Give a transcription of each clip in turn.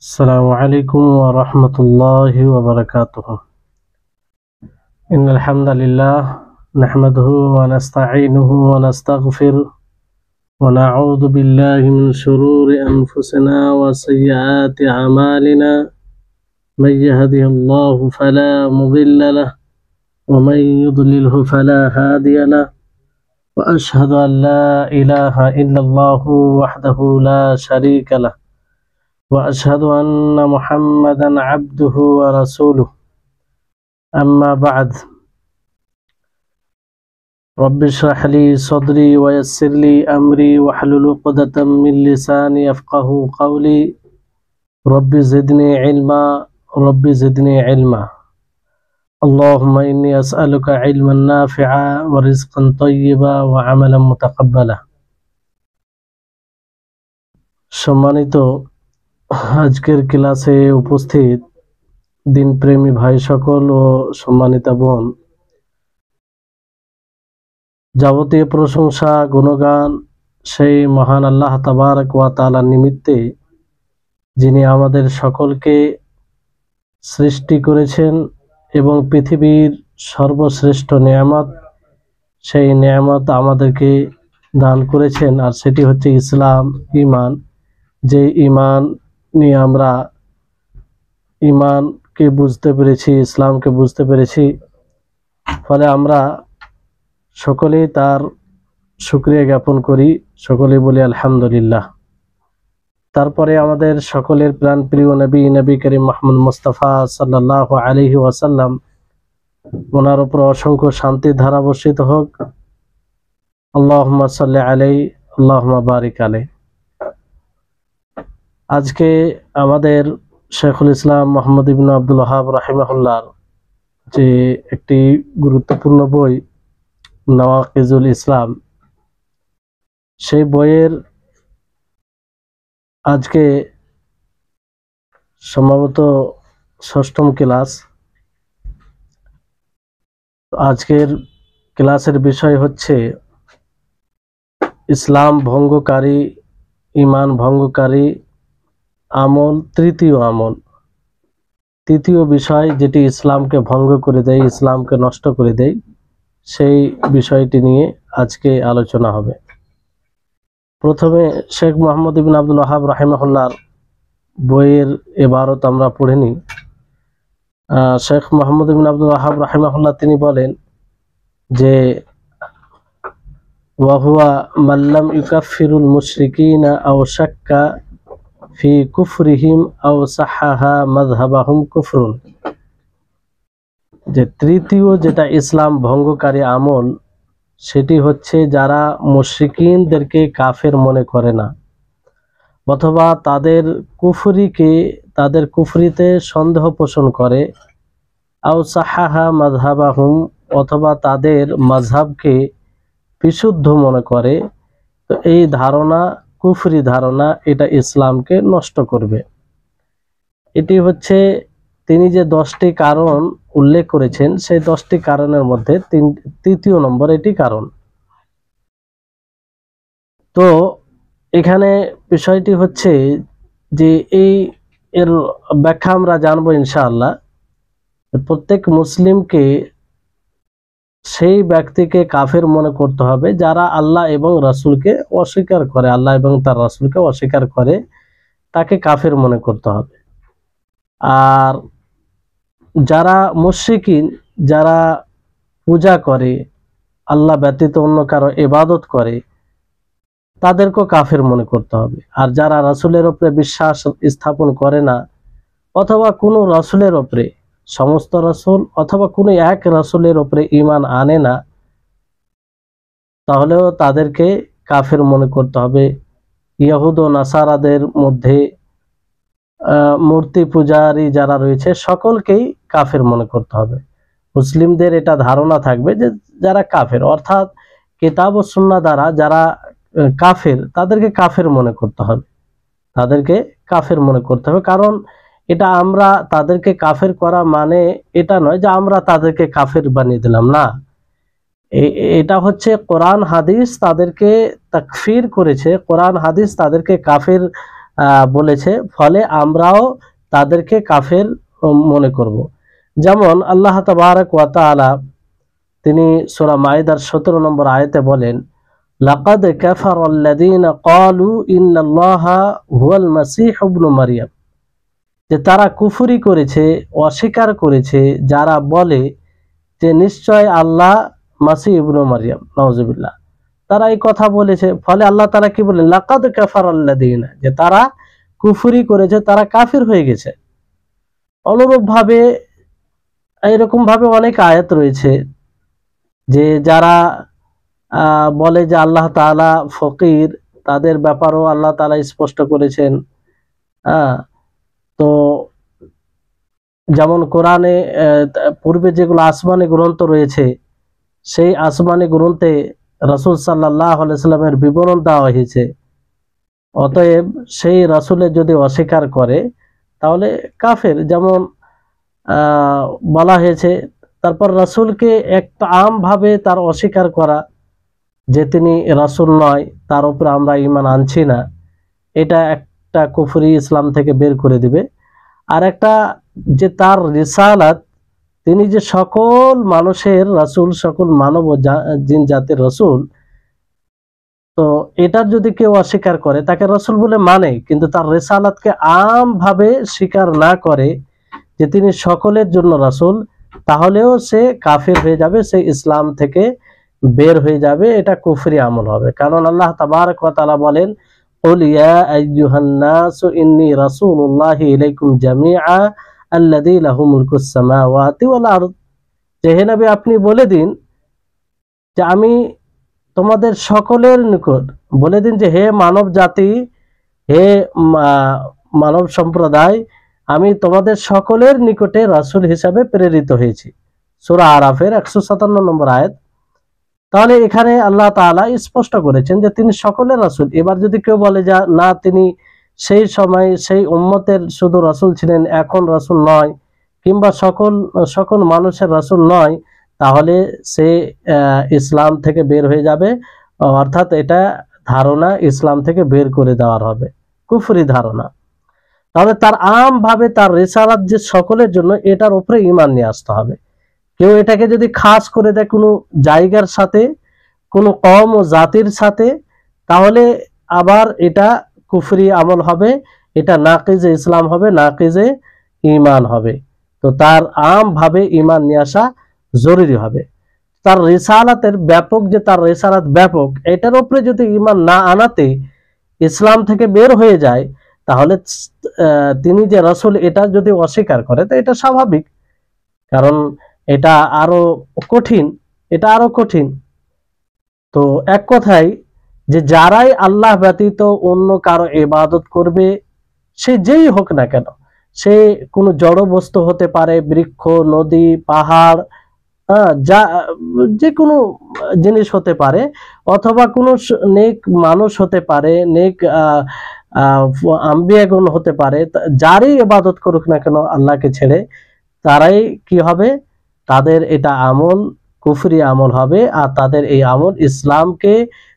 السلام عليكم ورحمة الله وبركاته. إن الحمد لله نحمده ونستعينه ونستغفره ونعوذ بالله من شرور أنفسنا وسيئات أعمالنا. من يهده الله فلا مضل له ومن يضلله فلا هادي له وأشهد أن لا إله إلا الله وحده لا شريك له وأشهد أن محمدا عبده ورسوله. أما بعد رب اشرح لي صدري ويسر لي أمري واحلل عقدة من لساني يفقهوا قولي. رب زدني علما رب زدني علما. اللهم إني أسألك علما نافعا ورزقا طيبا وعملا متقبلا. সম্মানিত আজকের ক্লাসে উপস্থিত দিনপ্রেমী ভাই সকল ও সম্মানিতা বোন, যাবতীয় প্রশংসা গুণগান সেই মহান আল্লাহ তাবারক ওয়া তাআলার নিমিত্তে, যিনি আমাদের সকলকে সৃষ্টি করেছেন এবং পৃথিবীর সর্বশ্রেষ্ঠ নেয়ামত, সেই নেয়ামত আমাদেরকে দান করেছেন, আর সেটি হচ্ছে ইসলাম, ঈমান। যে ঈমান নিয়ে আমরা ঈমানকে বুঝতে পেরেছি, ইসলামকে বুঝতে পেরেছি, ফলে আমরা সকলেই তার শুকরিয়া জ্ঞাপন করি, সকলেই বলি আলহামদুলিল্লাহ। তারপরে আমাদের সকলের প্রাণপ্রিয় নবী করিম মুহাম্মদ মুস্তাফা সাল্লাল্লাহু আলাইহি ওয়াসাল্লাম, ওনার উপর অসংখ্য শান্তির ধারা বর্ষিত হোক। আল্লাহুম্মা সাল্লি আলাইহি আল্লাহুম্মা বারিক আলাইহি। আজকে আমাদের শেখুল ইসলাম মুহাম্মদ ইবনে আব্দুল ওয়াহাব রাহিমাহুল্লাহর যে একটি গুরুত্বপূর্ণ বই নওয়াকিজুল ইসলাম, সেই বইয়ের আজকে সম্ভবত ষষ্ঠম ক্লাস। আজকের ক্লাসের বিষয় হচ্ছে ইসলাম ভঙ্গকারী, ঈমান ভঙ্গকারী আমল, তৃতীয় আমল, তৃতীয় বিষয় যেটি ইসলামকে ভঙ্গ করে দেয়, ইসলামকে নষ্ট করে দেয়, সেই বিষয়টি নিয়ে আজকে আলোচনা হবে। প্রথমে শেখ মুহাম্মদ ইবনে আব্দুল ওয়াহাব রাহিমাহুল্লাহর বইয়ের ইবারত আমরা পড়ে নিই। শেখ মুহাম্মদ ইবনে আব্দুল ওয়াহাব রাহিমাহুল্লাহ তিনি বলেন যে ওয়াহুয়া মাল্লাম ইউকাফিরুল মুশরিকিনা আও শাক্কা ফি কুফরিহিম আও সাহাহা মাযহাবাহুম কুফরুন। যে তৃতীয় যেটা ইসলাম ভঙ্গকারী আমল, সেটি হচ্ছে যারা মুশরিকিনদেরকে কাফের মনে করে না, অথবা তাদের তাদের কুফরিতে সন্দেহ পোষণ করে, আও সাহাহা মাযহাবাহুম, অথবা তাদের মাযহাবকে বিশুদ্ধ মনে করে। তো এই ধারণা, কুফরি ধারণা, এটা ইসলামকে নষ্ট করবে। এটি হচ্ছে তিনি যে 10টি কারণ উল্লেখ করেছেন, সেই 10টি কারণের মধ্যে তৃতীয় নম্বর এটি কারণ। তো এখানে বিষয়টি হচ্ছে যে এর ব্যাখ্যা আমরা জানবো ইনশাআল্লাহ। প্রত্যেক মুসলিমকে সেই ব্যক্তিকে কাফের মনে করতে হবে যারা আল্লাহ এবং রাসূলকে অস্বীকার করে, আল্লাহ এবং তার রাসূলকে অস্বীকার করে, তাকে কাফের মনে করতে হবে। আর যারা মুশরিকিন, যারা পূজা করে, আল্লাহ ব্যতীত অন্য কারো ইবাদত করে, তাদেরকেও কাফের মনে করতে হবে। আর যারা রাসূলের উপরে বিশ্বাস স্থাপন করে না, অথবা কোনো রাসূলের উপরে, সমস্ত রাসূল অথবা কোনো এক রাসূলের উপরে ঈমান আনে না, তাহলেও তাদেরকে কাফের মনে করতে হবে। ইহুদ ও নাসারাদের মধ্যে মূর্তি পূজারী যারা রয়েছে, সকলকেই কাফের মনে করতে হবে। মুসলিমদের এটা ধারণা থাকবে যে যারা কাফের, অর্থাৎ কিতাব ও সুন্নাহ দ্বারা যারা কাফের, তাদেরকে কাফের মনে করতে হবে, তাদেরকে কাফের মনে করতে হবে। কারণ এটা আমরা তাদেরকে কাফের করা মানে এটা নয় যে আমরা তাদেরকে কাফের বানিয়ে দিলাম, না। এটা হচ্ছে কোরআন হাদিস তাদেরকে তাকফির করেছে, কোরআন হাদিস তাদেরকে কাফের বলেছে, ফলে আমরাও তাদেরকে কাফের মনে করব। যেমন আল্লাহ তাবারক ওয়া তাআলা তিনি সূরা মাইদার 17 নম্বর আয়াতে বলেন, লাকাদ কাফারাল্লাযীনা ক্বালু ইন্নাল্লাহা হুয়াল মাসীহ ইবনু মারইয়াম, যে তারা কুফরি করেছে, অস্বীকার করেছে যারা বলে যে নিশ্চয় আল্লাহ মাসীহ ইবনু মারইয়াম, নাউজুবিল্লাহ, তারা এই কথা বলেছে। ফলে আল্লাহ তাআলা কি বলেন, লাকাদ কাফারাল্লাযীনা, যে তারা কুফরি করেছে, তারা কাফির হয়ে গেছে। অনুরূপ ভাবে এরকম ভাবে অনেক আয়াত রয়েছে যে যারা বলে যে আল্লাহ তাআলা ফকির, তাদের ব্যাপারেও আল্লাহ তাআলা স্পষ্ট করেছেন। তো যেমন কোরআনে পূর্বে যেগুলো আসমানি গ্রন্থ রয়েছে, সেই আসমানি গ্রন্থে রাসূল সাল্লাল্লাহু আলাইহি সাল্লামের বিবরণ দেওয়া হয়েছে। অতএব সেই রাসূলের যদি অস্বীকার করে তাহলে কাফের, যেমন বলা হয়েছে। তারপর রাসূলকে একটা আমভাবে তার অস্বীকার করা, যে তিনি রাসূল নয়, তার উপরে আমরা ঈমান আনছি না, এটা একটা কুফরি, ইসলাম থেকে বের করে দিবে। আর একটা যে তার রিসালাত, তিনি যে সকল মানুষের রাসূল, সকল মানব ও জিন জাতির রাসূল, তো এটার যদি কেউ অস্বীকার করে, তাকে রাসূল বলে মানে, কিন্তু তার রিসালাতকে আমভাবে স্বীকার না করে যে তিনি সকলের জন্য রাসূল, তাহলেও সে কাফির হয়ে যাবে, সে ইসলাম থেকে বের হয়ে যাবে, এটা কুফরি আমল হবে। কারণ আল্লাহ তাবারক ওয়া তাআলা বলেন, কুল ইয়া আইয়ুহান নাসু ইন্নী রাসূলুল্লাহি ইলাইকুম জামিআ আল্লাযী লাহু মুলকুস সামাওয়াতি ওয়াল আরদ, যে হে নবী আপনি বলে দিন যে আমি তোমাদের সকলের নিকট, বলে দিন যে হে মানব জাতি, হে মানব সম্প্রদায়, আমি তোমাদের সকলের নিকটে রাসূল হিসাবে প্রেরিত হয়েছি। সূরা আরাফের 157 নম্বর আয়াত। তাহলে এখানে আল্লাহ তাআলা স্পষ্ট করেছেন যে তিনি সকলের রাসূল। এবার যদি কেউ বলে যে না, তিনি সেই সময় সেই উম্মতের শুধু রাসূল ছিলেন, এখন রাসূল নয়, কিংবা সকল মানুষের রাসূল নয়, তাহলে সে ইসলাম থেকে বের হয়ে যাবে, অর্থাৎ এটা ধারণা ইসলাম থেকে বের করে দেওয়ার হবে, কুফরি ধারণা। তাহলে তার আমভাবে তার রিসালাত যে সকলের জন্য, এটার উপরে ঈমান নিয়ে আসতে হবে। কেউ এটাকে যদি খাস করে দেয় কোনো জায়গার সাথে, কোনো কওম ও জাতির সাথে, তাহলে আবার এটা কুফরি আমল হবে, এটা নাকিজে ইসলাম হবে, নাকিজে ঈমান হবে। তো তার আমভাবে ঈমান নিয়ে আসা জরুরি হবে। তার রিসালাতের ব্যাপক, যে তার রিসালাত ব্যাপক, এটার উপরে যদি ঈমান না আনাতে ইসলাম থেকে বের হয়ে যায়, তাহলে তিনি যে রাসূল এটা যদি অস্বীকার করে, তো এটা স্বাভাবিক, কারণ এটা আরো কঠিন, এটা আরো কঠিন। তো এক কথায় যে যারাই আল্লাহ ব্যতীত অন্য কারো ইবাদত করবে, সে যেই হোক না কেন, সে কোনো জড় বস্তু হতে পারে, বৃক্ষ, নদী, পাহাড়, যা যে কোনো জিনিস হতে পারে, অথবা কোনো নেক মানুষ হতে পারে, নেক আম্বিয়াগণ হতে পারে, যারই ইবাদত করুক না কেন আল্লাহকে ছেড়ে, তারাই কি হবে, তাদের এটা আমল কুফরি আমল হবে, আর তাদের এই আমল ইসলামকে,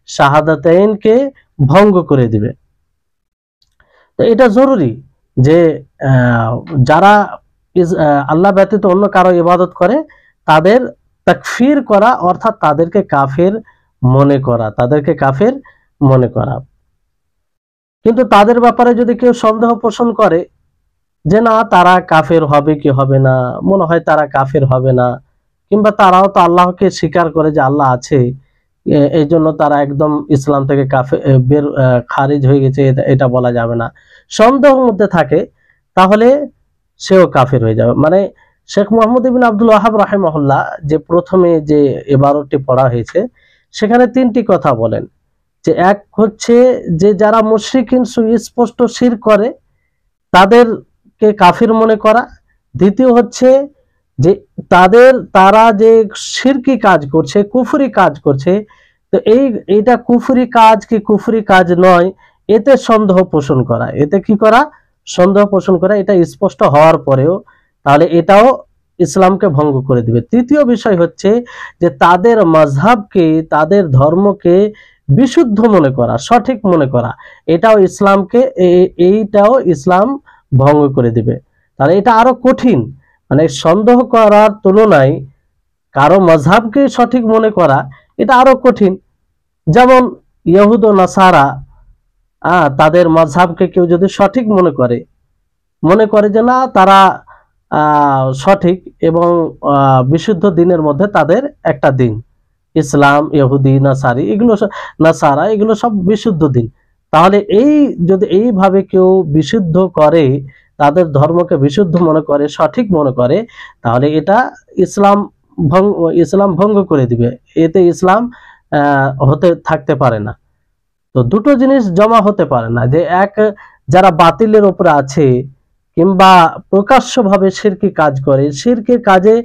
শাহাদাতাইনকে ভঙ্গ করে দিবে। তো এটা জরুরি যে যারা আল্লাহ ব্যতীত অন্য কারো ইবাদত করে, তাদের তাকফির করা, অর্থাৎ তাদেরকে কাফের মনে করা, তাদেরকে কাফের মনে করা। কিন্তু তাদের ব্যাপারে যদি কেউ সন্দেহ পোষণ করে যে না, তারা কাফের হবে কি হবে না, মনে হয় তারা কাফের হবে না, কিংবা তারাও তো আল্লাহকে স্বীকার করে যে আল্লাহ আছে, এই জন্য তারা একদম ইসলাম থেকে কাফের বের খারিজ হয়ে গেছে, এটা বলা যাবে না, সন্দেহের মধ্যে থাকে, তাহলে সেও কাফের হয়ে যাবে। মানে শেখ মুহাম্মদ ইবনে আব্দুল ওয়াহাব রাহিমাহুল্লাহ যে প্রথমে যে ইবারতটি পড়া হয়েছে, সেখানে তিনটি কথা বলেন। যে এক হচ্ছে যে যারা মুশরিকিন সুস্পষ্ট শিরক করে, তাদেরকে কাফির মনে করা। দ্বিতীয় হচ্ছে যে তারা যে শিরকি কাজ করছে, কুফরি কাজ করছে, তো এইটা কুফরি কাজ কি কুফরি কাজ নয়, এতে সন্দেহ পোষণ করা। এতে কি করা? সন্দেহ পোষণ করা। এটা স্পষ্ট হওয়ার পরেও তাহলে এটাও ইসলামকে ভঙ্গ করে দিবে। তৃতীয় বিষয় হচ্ছে যে তাদের মাযহাবকে, তাদের ধর্মকে বিশুদ্ধ মনে করা, সঠিক মনে করা, এটাও ইসলামকে এইটাও ইসলাম ভঙ্গ করে দিবে। তাহলে এটা আরো কঠিন, মানে সন্দেহ করার তুলনায় কারো মাযহাবকে সঠিক মনে করা এটা আরো কঠিন। যেমন ইহুদ ও নাসারা, তাদের মাযহাবকে কেউ যদি সঠিক মনে করে যে না তারা সঠিক এবং বিশুদ্ধ দিনের মধ্যে তাদের একটা দিন, ইসলাম, ইহুদি, নাসারা এগুলো সব বিশুদ্ধ দিন। তাহলে যদি এইভাবে কেউ বিশুদ্ধ করে, তাদের ধর্মকে বিশুদ্ধ মনে করে, সঠিক মনে করে, তাহলে এটা ইসলাম ভঙ্গ করে দিবে, এতে ইসলাম হতে থাকতে পারে না। তো দুটো জিনিস জমা হতে পারে না, যে যারা বাতিলের উপরে আছে কিংবা প্রকাশ্যভাবে শিরকি কাজ করে, শিরকের কাজে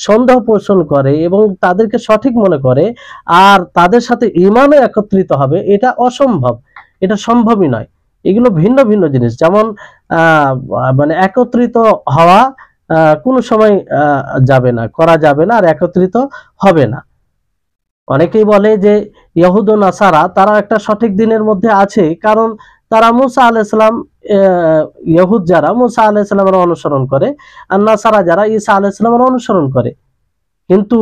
সন্দেহ পোষণ করে এবং তাদেরকে সঠিক মনে করে, আর তাদের সাথে ঈমানও একত্রিত হবে, এটা অসম্ভব, এটা সম্ভবই নয়। এগুলো ভিন্ন ভিন্ন জিনিস। যেমন মানে একত্রিত হওয়া কোনো সময় করা যাবে না, আর একত্রিত হবে না। অনেকেই বলে যে ইহুদ ও নাসারা তারা একটা সঠিক দিনের মধ্যে আছে, কারণ তারা মুসা আলাইহিস সালাম, ইহুদ যারা মুসা আলাইহিস সালামের অনুসরণ করে, আর নাসারা যারা ঈসা আলাইহিস সালামের অনুসরণ করে। কিন্তু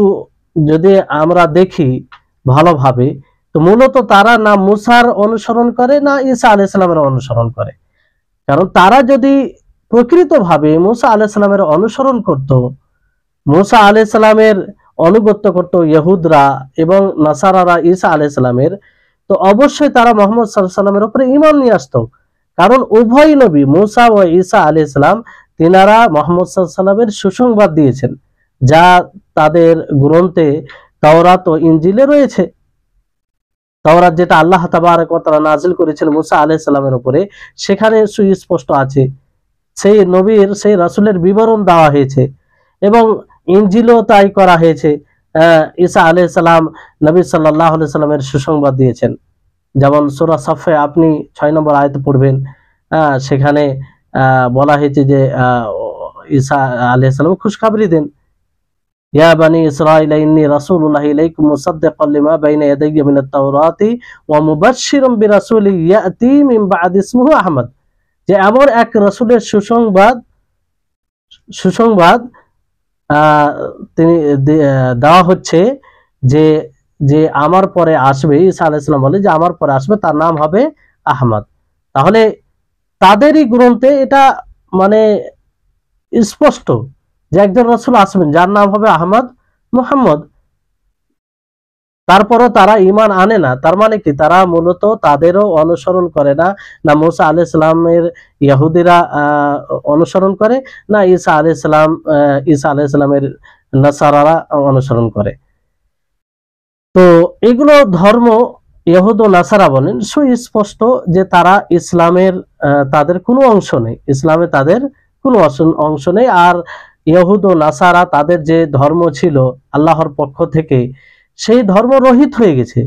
যদি আমরা দেখি ভালোভাবে, তো মূলত তারা না মুসার অনুসরণ করে না ঈসা আলাইহিস সালামের অনুসরণ করে। কারণ তারা যদি প্রকৃতভাবে মুসা আলাইহিস সালামের অনুসরণ করত, মুসা আলাইহিস সালামের অনুগত্য করত ইহুদরা এবং নাসারারা ঈসা আলাইহিস সালামের, তো অবশ্যই তারা মুহাম্মদ সাল্লাল্লাহু আলাইহি সাল্লামের উপরে ঈমান নিয়ে আসতো। কারণ উভয় নবী মুসা ও ঈসা আলাইহিস সালাম তিনারা মুহাম্মদ সাল্লাল্লাহু আলাইহি সাল্লামের সুসংবাদ দিয়েছেন, যা তাদের গ্রন্থে তাওরাত ও ইনজিলে রয়েছে। তাওরাত যেটা আল্লাহ তাবারক ওয়া তাআলা নাযিল করেছেন মুসা আলাইহিস সালামের উপরে, সেখানে সুস্পষ্ট আছে, সেই নবীর, সেই রাসূলের বিবরণ দেওয়া হয়েছে, এবং ইনজিলও তাই করা হয়েছে। ঈসা আলাইহিস সালাম নবী সাল্লাল্লাহু আলাইহি সাল্লামের সুসংবাদ দিয়েছেন। যেমন সূরা সাফে আপনি 6 নম্বর আয়াতে পড়বেন, সেখানে বলা হয়েছে যে ঈসা আলাইহিস সালাম খুশখবরি দেন, ইয়া বানি ইসরাঈল ইন্নী রাসূলুল্লাহি ইলাইকুম মুসাদ্দিকান লিমা বাইনা ইয়াদাইয়া মিনাত তাওরাতি ওয়া মুবাশশিরাম বিরাসূলিন ইয়াতি মিন বা'দি ইসমুহু আহমদ, যে এমন এক রাসূলের সুসংবাদ তিনি দেওয়া হচ্ছে যে যে আমার পরে আসবে, ঈসা আলাইহিস সালাম বলে যে আমার পরে আসবে, তার নাম হবে আহমদ। তাহলে তাদেরই গ্রন্থে এটা মানে স্পষ্ট যে একজন রাসূল আসবেন যার নাম হবে আহমদ, মুহাম্মদ। তারপরও তারা ঈমান আনে না। তার মানে কি, তারা মূলত তাদেরও অনুসরণ করে না, না মুসা আলাইহিস সালামের ইহুদিরা অনুসরণ করে, না ঈসা আলাইহিস সালামের নাসারারা অনুসরণ করে। তো এগুলো ধর্ম ইহুদ ও নাসারা বলেন সুস্পষ্ট যে তারা ইসলামের তাদের কোনো অংশ নেই, ইসলামে তাদের কোনো অংশ নেই। আর ইহুদ ও নাসারা তাদের যে ধর্ম ছিল আল্লাহর পক্ষ থেকে, সেই ধর্ম রহিত হয়ে গেছে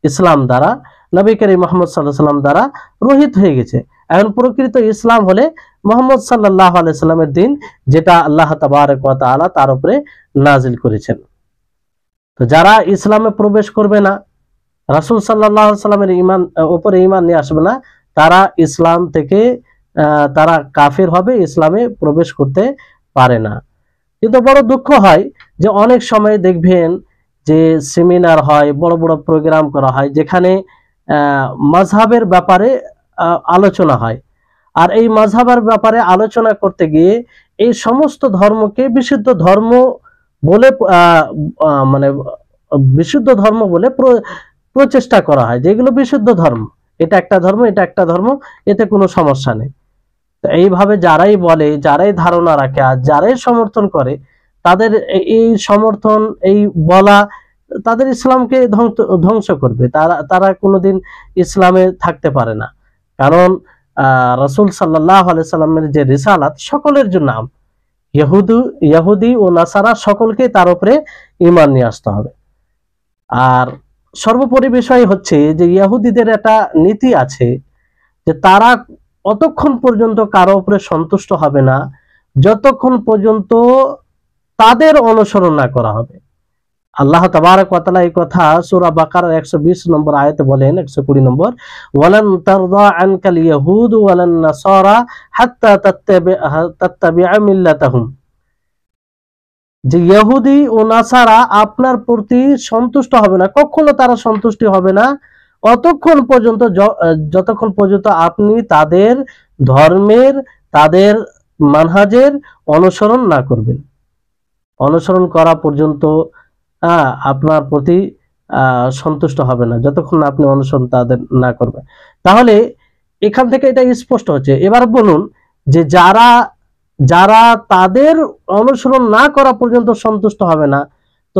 ইসলাম দ্বারা, নবী করিম মুহাম্মদ সাল্লাল্লাহু আলাইহি সাল্লাম দ্বারা রহিত হয়ে গেছে। এখন প্রকৃত ইসলাম হলে মুহাম্মদ সাল্লাল্লাহু আলাইহি সাল্লামের দিন, যেটা আল্লাহ তাবারক ওয়া তাআলা তার উপরে নাজিল করেছেন। তো যারা ইসলামে প্রবেশ করবে না, রাসূল সাল্লাল্লাহু আলাইহি সাল্লামের উপরে ঈমান নিয়ে আসবে না, তারা ইসলাম থেকে তারা কাফির হবে, ইসলামে প্রবেশ করতে পারে না। কিন্তু বড় দুঃখ হয় যে অনেক সময় দেখবেন যে সেমিনার হয়, বড় বড় প্রোগ্রাম করা হয়, যেখানে মাযহাবের ব্যাপারে আলোচনা হয়। আর এই মাযহাবের ব্যাপারে আলোচনা করতে গিয়ে এই সমস্ত ধর্মকে বিশুদ্ধ ধর্ম বলে মানে বিশুদ্ধ ধর্ম বলে প্রচেষ্টা করা হয়, যেগুলো বিশুদ্ধ ধর্ম, এটা একটা ধর্ম, এটা একটা ধর্ম, এতে কোনো সমস্যা নেই। তো এইভাবে যারাই বলে, যারাই ধারণা রাখে, আর যারাই সমর্থন করে, তাদের এই সমর্থন, এই বলা তাদের ইসলামকে ধ্বংস করবে। তারা কোনোদিন ইসলামে থাকতে পারে না। কারণ রাসূল সাল্লাল্লাহু আলাইহি সাল্লামের যে রিসালাত সকলের জন্য, ইহুদি ও নাসারা সকলকে তার উপরে ঈমান নিয়ে আসতে হবে। আর সর্বোপরি বিষয় হচ্ছে যে ইহুদিদের একটা নীতি আছে যে তারা অতক্ষণ পর্যন্ত কারো উপরে সন্তুষ্ট হবে না যতক্ষণ পর্যন্ত তাদের অনুসরণ না করা হবে। আল্লাহ তাবারক ওয়া তাআলা এই কথা সূরা বাকারার 120 নম্বর আয়াতে বলেন, 120 নম্বর, ওয়ালান তারদা আনকাল ইয়াহুদ ওয়ালান নাসারা হাত্তা তাত্তাবি'a মিল্লাতাহুম, যে ইহুদি ও নাসারা আপনার প্রতি সন্তুষ্ট হবে না, কখনো তারা সন্তুষ্টি হবে না অতক্ষণ পর্যন্ত যতক্ষণ পর্যন্ত আপনি তাদের ধর্মের, তাদের মানহাজের অনুসরণ না করবেন। অনুসরণ করা পর্যন্ত আপনার প্রতি সন্তুষ্ট হবে না, যতক্ষণ না আপনি অনুসরণ তাদের না করবেন। তাহলে এখান থেকে এটা স্পষ্ট হচ্ছে। এবার বলুন যে যারা যারা তাদের অনুসরণ না করা পর্যন্ত সন্তুষ্ট হবে না, তো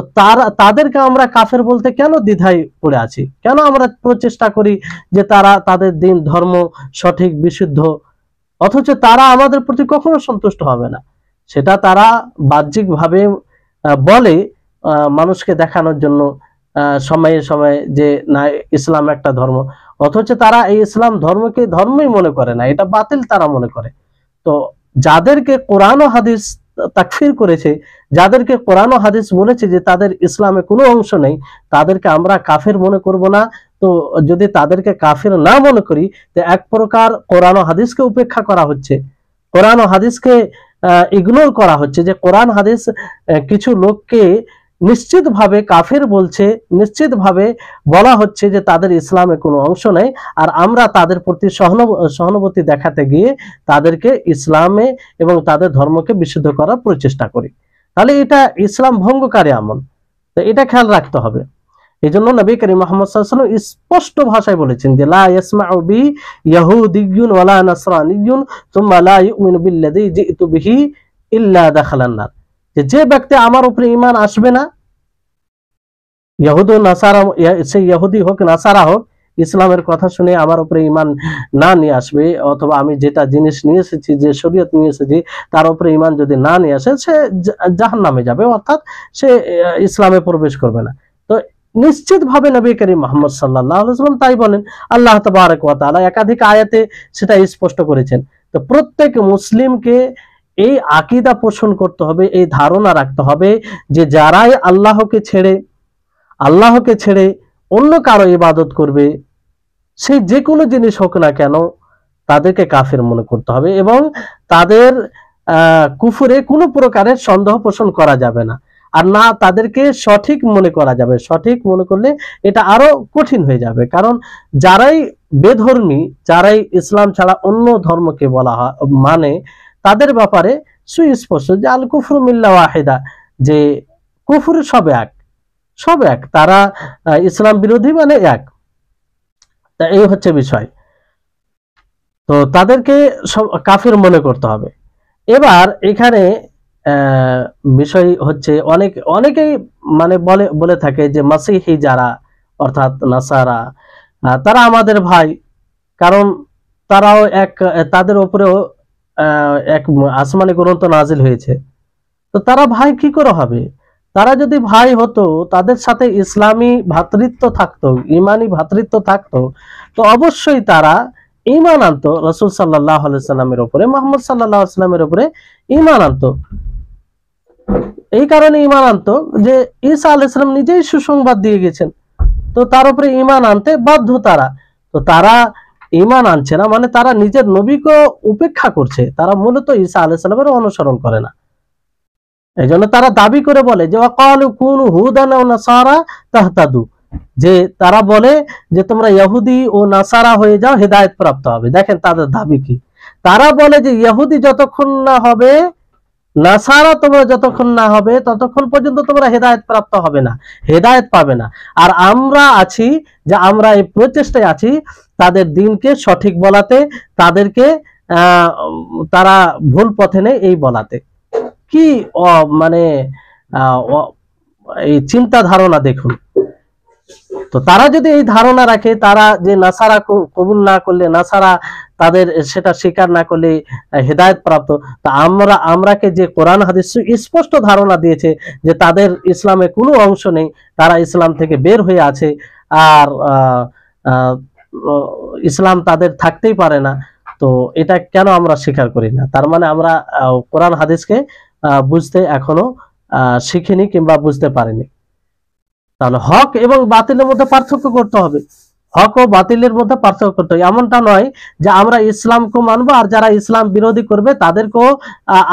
তাদেরকে আমরা কাফের বলতে কেন দ্বিধায় পড়ে আছি? কেন আমরা প্রচেষ্টা করি যে তারা তাদের দিন ধর্ম সঠিক বিশুদ্ধ, অথচ তারা আমাদের প্রতি কখনো সন্তুষ্ট হবে না? সেটা তারা বাহ্যিকভাবে বলে মানুষকে দেখানোর জন্য সময়ে সময়ে যে না ইসলাম একটা ধর্ম, অথচ তারা এই ইসলাম ধর্মকে ধর্মই মনে করে না, এটা বাতিল তারা মনে করে। তো যাদেরকে কোরআন ও হাদিস তাকফির করেছে, যাদেরকে কোরআন ও হাদিস বলেছে যে তাদের ইসলামে কোনো অংশ নেই, তাদেরকে আমরা কাফের মনে করব না? তো যদি তাদেরকে কাফের না মনে করি, তো এক প্রকার কোরআন ও হাদিসকে উপেক্ষা করা হচ্ছে, কোরআন ও হাদিসকে ইগনোর করা হচ্ছে। যে কোরআন হাদিস কিছু লোককে নিশ্চিতভাবে কাফের বলছে, নিশ্চিতভাবে বলা হচ্ছে যে তাদের ইসলামে কোনো অংশ নেই, আর আমরা তাদের প্রতি সহানুভূতি দেখাতে গিয়ে তাদেরকে ইসলামে এবং তাদের ধর্মকে বিশুদ্ধ করার প্রচেষ্টা করি। তাহলে এটা ইসলাম ভঙ্গকারী আমল, তো এটা খেয়াল রাখতে হবে। এই জন্য নবী করিম মুহাম্মদ সাল্লাল্লাহু আলাইহি ওয়াসাল্লাম স্পষ্ট ভাষায় বলেছেন যে লা ইয়াসমাউ বি ইয়াহুদিয়্যুন ওয়ালা নাসরানিয়্যুন সুম্মা লা ইউমিনু বিল্লাযী জিতু বিহি ইল্লা দাখালান নার, যে ব্যক্তি আমার উপরে ঈমান আসবে না, ইহুদি নাসারা, সে ইহুদি হোক নাসারা হোক, ইসলামের কথা শুনে আমার উপরে ঈমান না নিয়ে আসবে, অথবা আমি যেটা জিনিস নিয়ে এসেছি, যে শরীয়ত নিয়ে এসেছি তার উপরে ঈমান যদি না নিয়ে আসে, সে জাহান্নামে যাবে, অর্থাৎ সে ইসলামে প্রবেশ করবে না। তো নিশ্চিতভাবে নবী করিম মুহাম্মদ সাল্লাল্লাহু আলাইহি ওয়াসাল্লাম তাই বলেন। আল্লাহ তাবারক ওয়া তাআলা একাধিক আয়াতে সেটা স্পষ্ট করেছেন। তো প্রত্যেক মুসলিমকে এই আকীদা পোষণ করতে হবে, এই ধারণা রাখতে হবে যে যারাই আল্লাহকে ছেড়ে অন্য কারো ইবাদত করবে, সে যে কোনো জিনিস হোক না কেন, তাদেরকে কাফের মনে করতে হবে, এবং তাদের কুফরে কোনো প্রকারের সন্দেহ পোষণ করা যাবে না, আর না তাদেরকে সঠিক মনে করা যাবে। সঠিক মনে করলে এটা আরো কঠিন হয়ে যাবে, কারণ যারাই বেধর্মী, যারাই ইসলাম ছাড়া অন্য ধর্মকে বলা হয় মানে, তাদের ব্যাপারে সুস্পষ্ট যে আল কুফরু মিল্লা ওয়াহিদা, যে কুফর সব এক, তারা ইসলাম বিরোধী মানে এক। তা এই হচ্ছে বিষয়। তো তাদেরকে কাফির মনে করতে হবে। এবার এখানে বিষয় হচ্ছে অনেকেই মানে বলে থাকে যে মাসিহি যারা, অর্থাৎ নাসারা, তারা আমাদের ভাই, কারণ তারাও তাদের উপরেও এক আসমানি গ্রন্থ নাজিল হয়েছে। তো তারা ভাই কি করে হবে? তারা যদি ভাই হতো, তাদের সাথে ইসলামী ভ্রাতৃত্ব থাকতো, ইমানি ভ্রাতৃত্ব থাকতো, তো অবশ্যই তারা ঈমান আনতো রাসূল সাল্লাল্লাহু আলাইহি সাল্লামের উপরে, মুহাম্মদ সাল্লাল্লাহু আলাইহি সাল্লামের উপরে ঈমান আনতো। এই কারণে ঈমান আনতো যে ঈসা আলাইহিস সালাম নিজেই সুসংবাদ দিয়ে গেছেন, তো তার উপরে ঈমান আনতে বাধ্য তারা। তো তারা ঈমান আনছে না মানে তারা নিজের নবীকে উপেক্ষা করছে, তারা মূলত ঈসা আলাইহিস সালামের অনুসরণ করে না। এই জন্য তারা দাবি করে বলে যে ওয়াকালু কুনু হুদান ওয়া নাসারা তাহতাদু, যে তারা বলে যে তোমরা ইহুদি ও নাসারা হয়ে যাও, হেদায়েত প্রাপ্ত হবে। দেখেন তাদের দাবি কি, তারা বলে যে ইহুদি যতক্ষণ না হবে, নাসারা তোমরা যতক্ষণ না হবে, ততক্ষণ পর্যন্ত তোমরা হেদায়েত প্রাপ্ত হবে না, হেদায়েত পাবে না। আর আমরা আছি যে আমরা এই প্রচেষ্টায় আছি তাদের দিনকে সঠিক বলাতে, তাদেরকে তারা ভুল পথে নেই এই বলাতে। কি মানে এই চিন্তা ধারণা দেখুন। তো তারা যদি এই ধারণা রাখে, তারা যে নাসারা কবুল না করলে, নাসারা তাদের সেটা স্বীকার না করলে হেদায়েত প্রাপ্ত, তা আমরাকে যে কোরআন হাদিস স্পষ্ট ধারণা দিয়েছে যে তাদের ইসলামে কোনো অংশ নেই, তারা ইসলাম থেকে বের হয়ে আছে, আর ইসলাম তাদের থাকতেই পারে না, তো এটা কেন আমরা স্বীকার করি না? তার মানে আমরা কোরআন হাদিসকে বুঝতে এখনো শিখিনি কিংবা বুঝতে পারিনি। তাহলে হক এবং বাতিলের মধ্যে পার্থক্য করতে হবে, হক ও বাতিলের মধ্যে পার্থক্য করতে হবে। এমনটা নয় যে আমরা ইসলামকে মানবো আর যারা ইসলাম বিরোধী করবে তাদেরকেও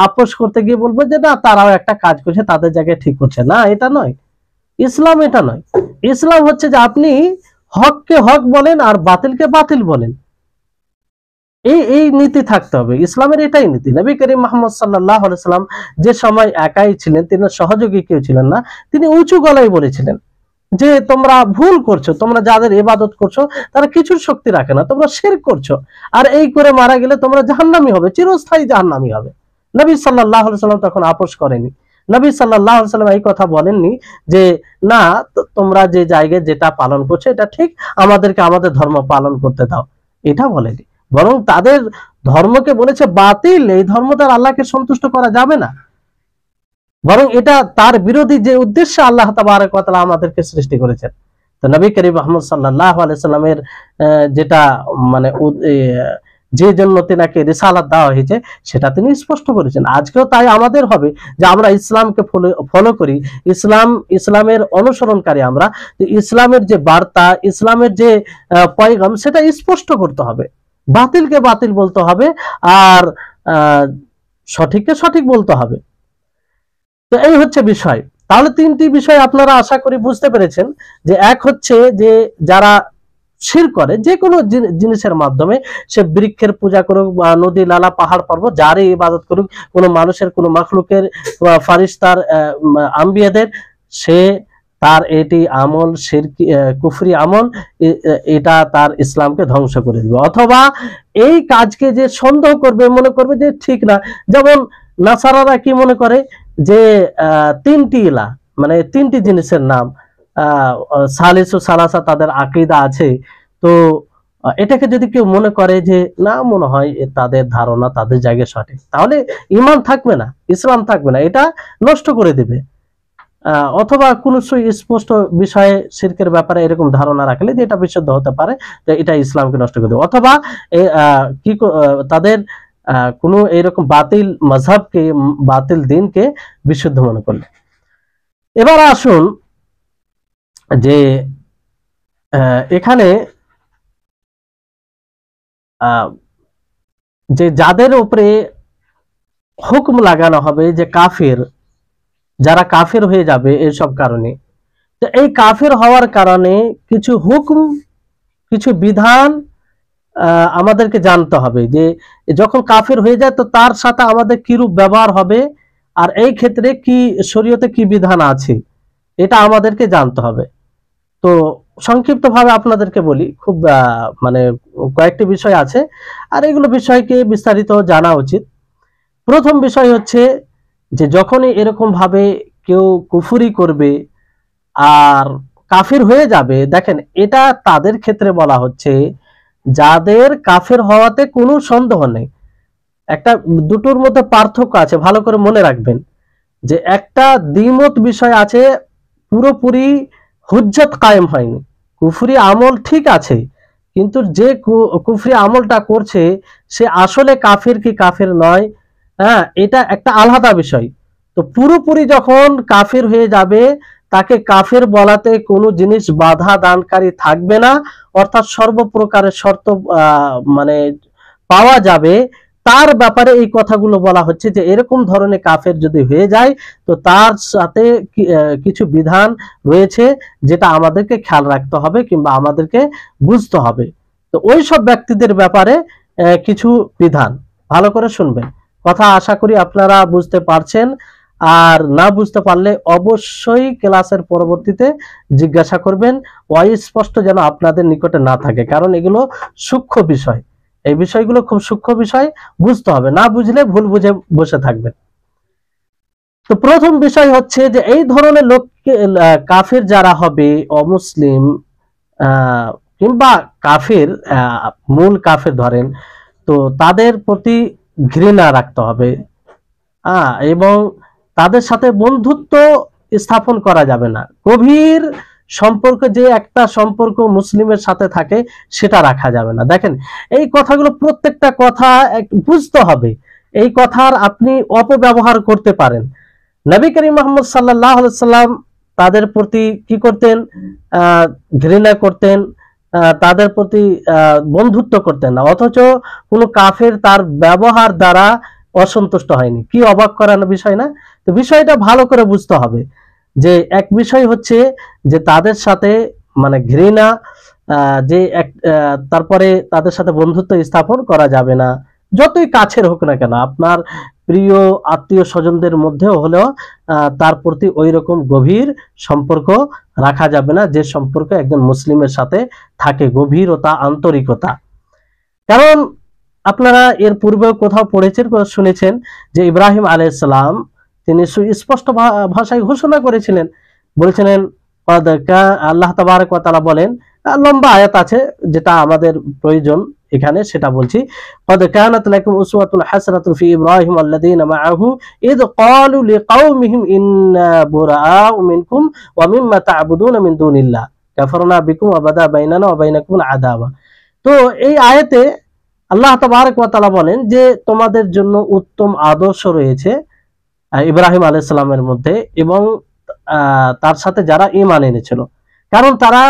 আপোষ করতে গিয়ে বলবো যে না তারাও একটা কাজ করছে, তাদের জায়গায় ঠিক করছে না, এটা নয় ইসলাম, এটা নয়। ইসলাম হচ্ছে যে আপনি হককে হক বলেন আর বাতিলকে বাতিল বলেন, এই নীতি থাকতে হবে, ইসলামের এটাই নীতি। নবী করিম মুহাম্মদ সাল্লাল্লাহু আলাইহি সাল্লাম যে সময় একাই ছিলেন, তিনি সহযোগী কেউ ছিলেন না, তিনি উঁচু গলায় বলেছিলেন যে তোমরা ভুল করছো, তোমরা যাদের ইবাদত করছো তারা কিছুর শক্তি রাখে না, তোমরা শিরক করছো, আর এই করে মারা গেলে তোমরা জাহান্নামী হবে, চিরস্থায়ী জাহান্নামী হবে। নবী সাল্লাল্লাহু আলাইহি সাল্লাম তখন আপোষ করেনি। নবী সাল্লাল্লাহু আলাইহি সাল্লাম এই কথা বলেননি যে না তোমরা যে জায়গায় যেটা পালন করছো এটা ঠিক, আমাদেরকে আমাদের ধর্ম পালন করতে দাও, এটা বলেনি। বরং তাদের ধর্মকে বলেছে বাতিল, এই ধর্ম দ্বারা আল্লাহকে সন্তুষ্ট করা যাবে না, বরং এটা তার বিরোধী যে উদ্দেশ্যে আল্লাহ তাবারক ওয়া তাআলা আমাদেরকে সৃষ্টি করেছেন। তো নবী করিম মুহাম্মদ সাল্লাল্লাহু আলাইহি সাল্লামের যেটা মানে যে জন্য তিনাকে রিসালাত দেওয়া হয়েছে সেটা তিনি স্পষ্ট করেছেন। আজকেও তাই আমাদের হবে যে আমরা ইসলামকে ফলো করি, ইসলামের অনুসরণকারী আমরা, ইসলামের যে বার্তা, ইসলামের যে পয়গাম সেটা স্পষ্ট করতে হবে, বাতিলকে বাতিল বলতে হবে আর সঠিককে সঠিক বলতে হবে। তো এই হচ্ছে বিষয়। তাহলে তিনটি বিষয় আপনারা আশা করি বুঝতে পেরেছেন, যে এক হচ্ছে যে যারা শিরক করে যে কোনো জিনিসের মাধ্যমে, সে বৃক্ষের পূজা করুক বা নদী নালা পাহাড় পর্বত যারই ইবাদত করুক, কোনো মানুষের কোনো মাখলুকের ফারিস্তার আম্বিয়াদের, সে তার এটি আমল শিরকি কুফরি আমল, এটা তার ইসলামকে ধ্বংস করে দিবে। অথবা এই কাজকে যে সন্দেহ করবে, মনে করবে যে ঠিক না, যেমন নাসারারা কি মনে করে যে তিনটি ইলা মানে তিনটি জিনিসের নাম সালিসু সালাসা তাদের আকীদা আছে, তো এটাকে যদি কেউ মনে করে যে না মনে হয় তাদের ধারণা তাদের জায়গায় সঠিক, তাহলে ঈমান থাকবে না, ইসলাম থাকবে না, এটা নষ্ট করে দিবে। অথবা কোন স্পষ্ট বিষয়ে শিরকের ব্যাপারে এরকম ধারণা রাখলে যে এটা বিশুদ্ধ হতে পারে, যে এটা ইসলামকে নষ্ট করে দেবে। অথবা তাদের কোনো এরকম বাতিল মাযহাবকে, বাতিল দিনকে বিশুদ্ধ মনে করলে। এবার আসুন যে এখানে যে যাদের উপরে হুকুম লাগানো হবে যে কাফির, যারা কাফির হয়ে যাবে এইসব কারণে, তো এই কাফির হওয়ার কারণে কিছু হুকুম, কিছু বিধান আমাদেরকে জানতে হবে, যে যখন কাফির হয়ে যায় তো তার সাথে আমাদের কিরূপ ব্যবহার হবে, আর এই ক্ষেত্রে কি শরীয়তে কি বিধান আছে এটা আমাদেরকে জানতে হবে। তো সংক্ষিপ্তভাবে আপনাদেরকে বলি, খুব মানে কয়েকটি বিষয় আছে, আর এগুলো বিষয়কে বিস্তারিত জানা উচিত। প্রথম বিষয় হচ্ছে যে যখনই এরকম ভাবে কেউ কুফরি করবে আর কাফির হয়ে যাবে, দেখেন এটা তাদের ক্ষেত্রে বলা হচ্ছে যাদের কাফির হওয়াতে কোনো সন্দেহ নেই। একটা দুটোর মধ্যে পার্থক্য আছে, ভালো করে মনে রাখবেন, যে একটা দ্বিমত বিষয় আছে, পুরোপুরি হুজ্জত কায়েম হয়নি, কুফরি আমল ঠিক আছে, কিন্তু যে কুফরি আমলটা করছে সে আসলে কাফির কি কাফির নয়, হ্যাঁ এটা একটা আলাদা বিষয়। তো পুরোপুরি যখন কাফির হয়ে যাবে তাকে কাফির বলাতে কোনো জিনিস বাধা দানকারী থাকবে না, অর্থাৎ সর্বপ্রকারের শর্ত মানে পাওয়া যাবে, তার ব্যাপারে এই কথাগুলো বলা হচ্ছে যে এরকম ধরনের কাফের যদি হয়ে যায় তো তার সাথে কিছু বিধান রয়েছে যেটা আমাদেরকে খেয়াল রাখতে হবে কিংবা আমাদেরকে বুঝতে হবে। তো ওই সব ব্যক্তিদের ব্যাপারে কিছু বিধান, ভালো করে শুনবেন কথা, আশা করি আপনারা বুঝতে পারছেন, আর না বুঝতে পারলে অবশ্যই ক্লাসের পরবর্তীতে জিজ্ঞাসা করবেন, অস্পষ্ট যেন আপনাদের নিকটে না থাকে, কারণ এগুলো সূক্ষ্ম বিষয়, এই বিষয়গুলো খুব সূক্ষ্ম বিষয়, বুঝতে হবে, না বুঝলে ভুল বুঝে বসে থাকবেন। তো প্রথম বিষয় হচ্ছে যে এই ধরনের লোককে, কাফির যারা হবে, অমুসলিম কিংবা কাফির, মূল কাফির ধরেন, তো তাদের প্রতি ঘৃণা রাখতে হবে, এবং তাদের সাথে বন্ধুত্ব স্থাপন করা যাবে না, গভীর সম্পর্ক, যে একটা সম্পর্ক মুসলিমের সাথে থাকে সেটা রাখা যাবে না। দেখেন এই কথাগুলো প্রত্যেকটা কথা বুঝতে হবে, এই কথার আপনি অপব্যবহার করতে পারেন। নবী করিম মুহাম্মদ সাল্লাল্লাহু আলাইহি সাল্লাম তাদের প্রতি কি করতেন, ঘৃণা করতেন, তাদের প্রতি বন্ধুত্ব করতেন না, অথচ কোনো কাফের তার ব্যবহার দ্বারা অসন্তুষ্ট হয়নি। কি অবাক করার বিষয় না? তো বিষয়টা ভালো করে বুঝতে হবে যে এক বিষয় হচ্ছে যে তাদের সাথে মানে ঘৃণা, যে এক তারপরে তাদের সাথে বন্ধুত্ব স্থাপন করা যাবে না, যতই কাছের হোক না কেন, আপনার প্রিয় আত্মীয় স্বজনদের মধ্যেও হলেও তার প্রতি ওই রকম গভীর সম্পর্ক রাখা যাবে না, যে সম্পর্ক একজন মুসলিমের সাথে থাকে, গভীরতা, আন্তরিকতা। কারণ আপনারা এর পূর্বেও কোথাও পড়েছেন, শুনেছেন যে ইব্রাহিম আলাইহিস সালাম তিনি সুস্পষ্ট ভাষায় ঘোষণা করেছিলেন, বলেছিলেন, আল্লাহ তাবারক ওয়া তাআলা বলেন, লম্বা আয়াত আছে যেটা আমাদের প্রয়োজন এখানে সেটা বলছি, قد كانت لكم أسوة حسنة في إبراهيم والذين معه إذ قالوا لقومهم إنا براء منكم ومما تعبدون من دون الله كفرنا بكم وبدا بيننا وبينكم العداوة। তো এই আয়াতে আল্লাহ তাবারক ওয়া তাআলা বলেন যে তোমাদের জন্য উত্তম আদর্শ রয়েছে ইব্রাহিম আলাইহিস সালামের মধ্যে এবং তার সাথে যারা ঈমান এনেছিল। কারণ তারা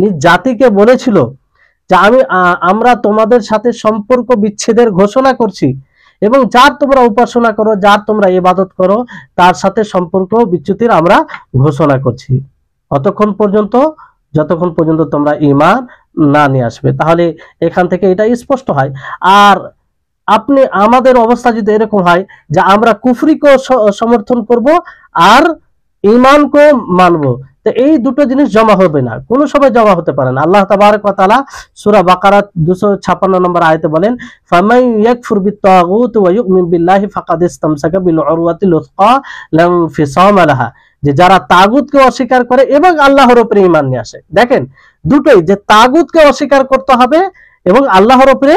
নিজ জাতিকে বলেছিল যে আমরা তোমাদের সাথে সম্পর্ক বিচ্ছেদের ঘোষণা করছি এবং যার তোমরা উপাসনা করো, যার তোমরা ইবাদত করো, তার সাথে সম্পর্ক বিচ্যুতির আমরা ঘোষণা করছি যতক্ষণ পর্যন্ত তোমরা ঈমান না নিয়ে আসবে। তাহলে এখান থেকে এটা স্পষ্ট হয়। আর আপনি আমাদের অবস্থা যদি এরকম হয় যে আমরা কুফরিকে সমর্থন করব আর ঈমানকে মানব, তো এই দুটো জিনিস জমা হবে না, কোনো সময় জমা হতে পারে না। আল্লাহ তাবারক ওয়া তাআলা সূরা বাকারা 256 নম্বর আয়াতে বলেন, ফামান ইয়াকফুর বিত-তাগুত ওয়া ইউমিন বিল্লাহি ফাকাদ ইসতামসাকা বিল উরওয়াতিল উসকা লা ইনফিসামা লাহা, যে যারা তাগুতকে অস্বীকার করে এবং আল্লাহর উপরে ঈমান নিয়ে আসে। দেখেন দুটোই, যে তাগুতকে অস্বীকার করতে হবে এবং আল্লাহর উপরে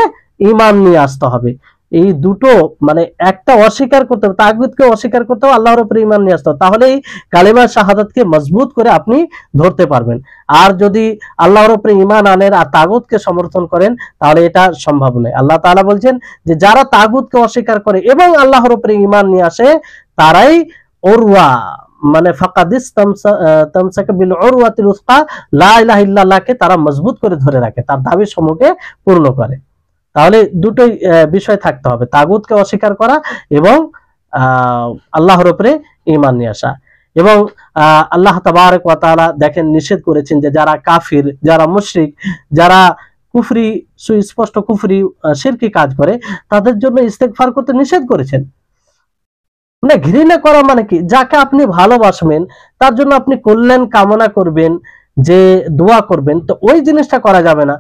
ঈমান নিয়ে আসতে হবে, এই দুটো মানে একটা অস্বীকার করতে হবে, তাগুতকে অস্বীকার করতে হবে, আল্লাহর উপরে ঈমান নিয়ে আসতে হবে, তাহলেই কালিমা শাহাদাতকে মজবুত করে আপনি ধরতে পারবেন। আর যদি আল্লাহর উপরে ঈমান আনেন আর তাগুতকে সমর্থন করেন তাহলে এটা সম্ভব নয়। আল্লাহ তাআলা বলছেন যে যারা তাগুতকে অস্বীকার করে এবং আল্লাহর উপরে ঈমান নিয়ে আসে তারাই উরওয়া মানে ফাকাদ ইসতামসাকা বিল উরওয়াতিল উসকা লা ইলাহা ইল্লাল্লাহকে তারা মজবুত করে ধরে রাখে, তার দাবি সমূহকে পূর্ণ করে। তাহলে দুটোই বিষয় থাকতে হবে, তাগুতকে অস্বীকার করা এবং আল্লাহর উপরে ঈমান নিয়ে আসা। এবং আল্লাহ তাবারক ওয়া তাআলা দেখেন নিষেধ করেছেন যে যারা কাফির, যারা মুশরিক, যারা কুফরি, সুস্পষ্ট কুফরি শিরকি কাজ করে তাদের জন্য ইস্তেগফার করতে নিষেধ করেছেন। মানে ঘৃণা করা মানে কি, যাকে আপনি ভালোবাসবেন তার জন্য আপনি কল্যাণ কামনা করবেন, যে দোয়া করবেন, তো ওই জিনিসটা করা যাবে না।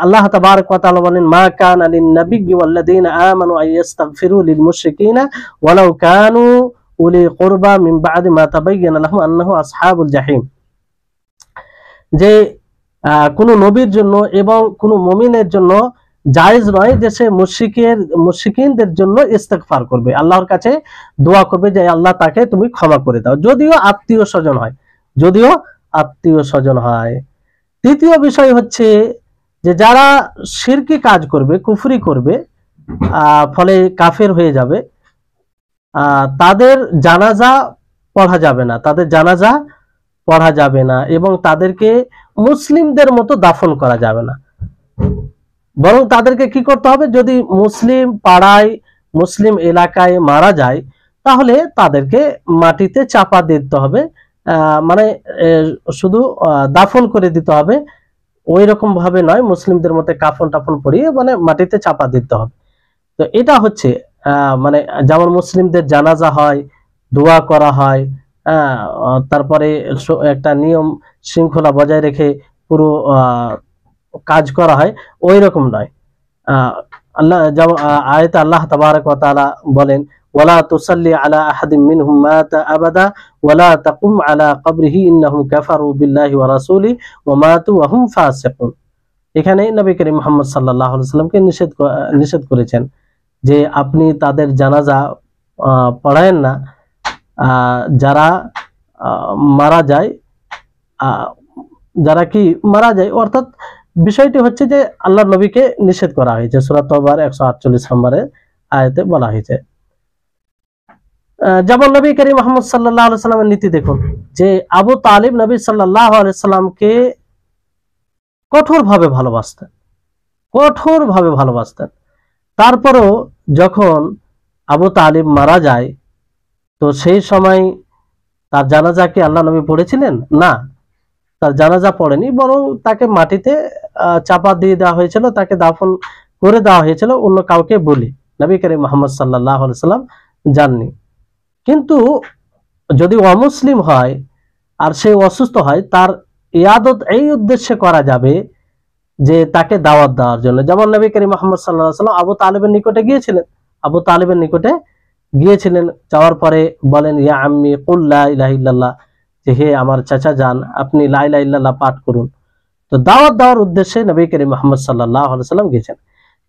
আল্লাহ তাবারক ওয়া তাআলা বলেন, মা কানা লিন নাবিয়্যি ওয়াল্লাযীনা আমানু আইয়াস্তাগফিরু লিল মুশরিকিনা ওয়ালাউ কানু উলি কুরবা মিন বা'দি মা তাবায়্যানা লাহুম আন্নাহু আসহাবুল জাহিম, যে কোন নবীর জন্য এবং কোন মুমিনের জন্য জায়েজ নয় যে সে মুশরিকিনদের জন্য ইস্তেগফার করবে, আল্লাহর কাছে দোয়া করবে যে আল্লাহ তাকে তুমি ক্ষমা করে দাও, যদিও আত্মীয় স্বজন হয়। তৃতীয় বিষয় হচ্ছে যে যারা শিরকি কাজ করবে, কুফরি করবে, ফলে কাফের হয়ে যাবে, তাদের জানাজা পড়া যাবে না এবং তাদেরকে মুসলিমদের মতো দাফন করা যাবে না, বরং তাদেরকে কি করতে হবে, যদি মুসলিম পাড়ায় মুসলিম এলাকায় মারা যায় তাহলে তাদেরকে মাটিতে চাপা দিতে হবে, মানে শুধু দাফন করে দিতে হবে, ওই রকম ভাবে নয় মুসলিমদের মতো কাফন টাফন পরিয়ে মানে মাটিতে চাপা দিতে হবে। তো এটা হচ্ছে মানে যেমন মুসলিমদের জানাজা হয়, দোয়া করা হয়, তারপরে একটা নিয়ম শৃঙ্খলা বজায় রেখে পুরো কাজ করা হয়, ওই রকম নয়। আয়াতে আল্লাহ তাবারক ওয়া তাআলা বলেন, ওয়ালা তুসাল্লি আলা আহাদিন মিনহুম মাতা আবাদা ওয়ালা তাকুম আলা কবরিহি ইন্নাহুম কাফারু বিল্লাহি ওয়া রাসূলিহি ওয়া মাতু ওয়া হুম ফাসিকুন। এখানে নবী করিম মুহাম্মদ সাল্লাল্লাহু আলাইহি ওয়াসাল্লামকে নিষেধ করেছেন যে আপনি তাদের জানাজা পড়ায়েন না যারা মারা যায়, অর্থাৎ বিষয়টি হচ্ছে যে আল্লাহর নবীকে নিষেধ করা হয়েছে, সূরা তাওবার 148 নম্বরের আয়াতে বলা হয়েছে। যেমন নবী করিম মুহাম্মদ সাল্লাল্লাহু আলাইহি সাল্লামের নীতি দেখুন, যে আবু তালিব নবী সাল্লাল্লাহু আলাইহি সাল্লামকে কঠোরভাবে ভালোবাসতেন, কঠোরভাবে ভালোবাসতেন। তারপরও যখন আবু তালিব মারা যায়, তো সেই সময় তার জানাজা কি আল্লাহ নবী পড়েছিলেন? না, তার জানাজা পড়েনি, বরং তাকে মাটিতে চাপা দিয়ে দেওয়া হয়েছিল, তাকে দাফন করে দেওয়া হয়েছিল অন্য কাউকে বলি। নবী করিম মুহাম্মদ সাল্লাল্লাহু আলাইহি সাল্লাম যাননি। কিন্তু যদি অমুসলিম হয় আর সে অসুস্থ হয়, তার ইয়াদত এই উদ্দেশ্যে করা যাবে যে তাকে দাওয়াত দেওয়ার জন্য। যেমন নবী করিম মুহাম্মদ সাল্লাল্লাহু আলাইহি সাল্লাম আবু তালিবের নিকটে গিয়েছিলেন, আবু তালিবের নিকটে গিয়েছিলেন, যাওয়ার পরে বলেন, ইয়া আম্মি কুল লা ইলাহা ইল্লাল্লাহ, যে হে আমার চাচা যান, আপনি লা ইলাহা ইল্লাল্লাহ পাঠ করুন। তো দাওয়াত দেওয়ার উদ্দেশ্যে নবী করিম মুহাম্মদ সাল্লাল্লাহু আলাইহি সাল্লাম গিয়েছেন।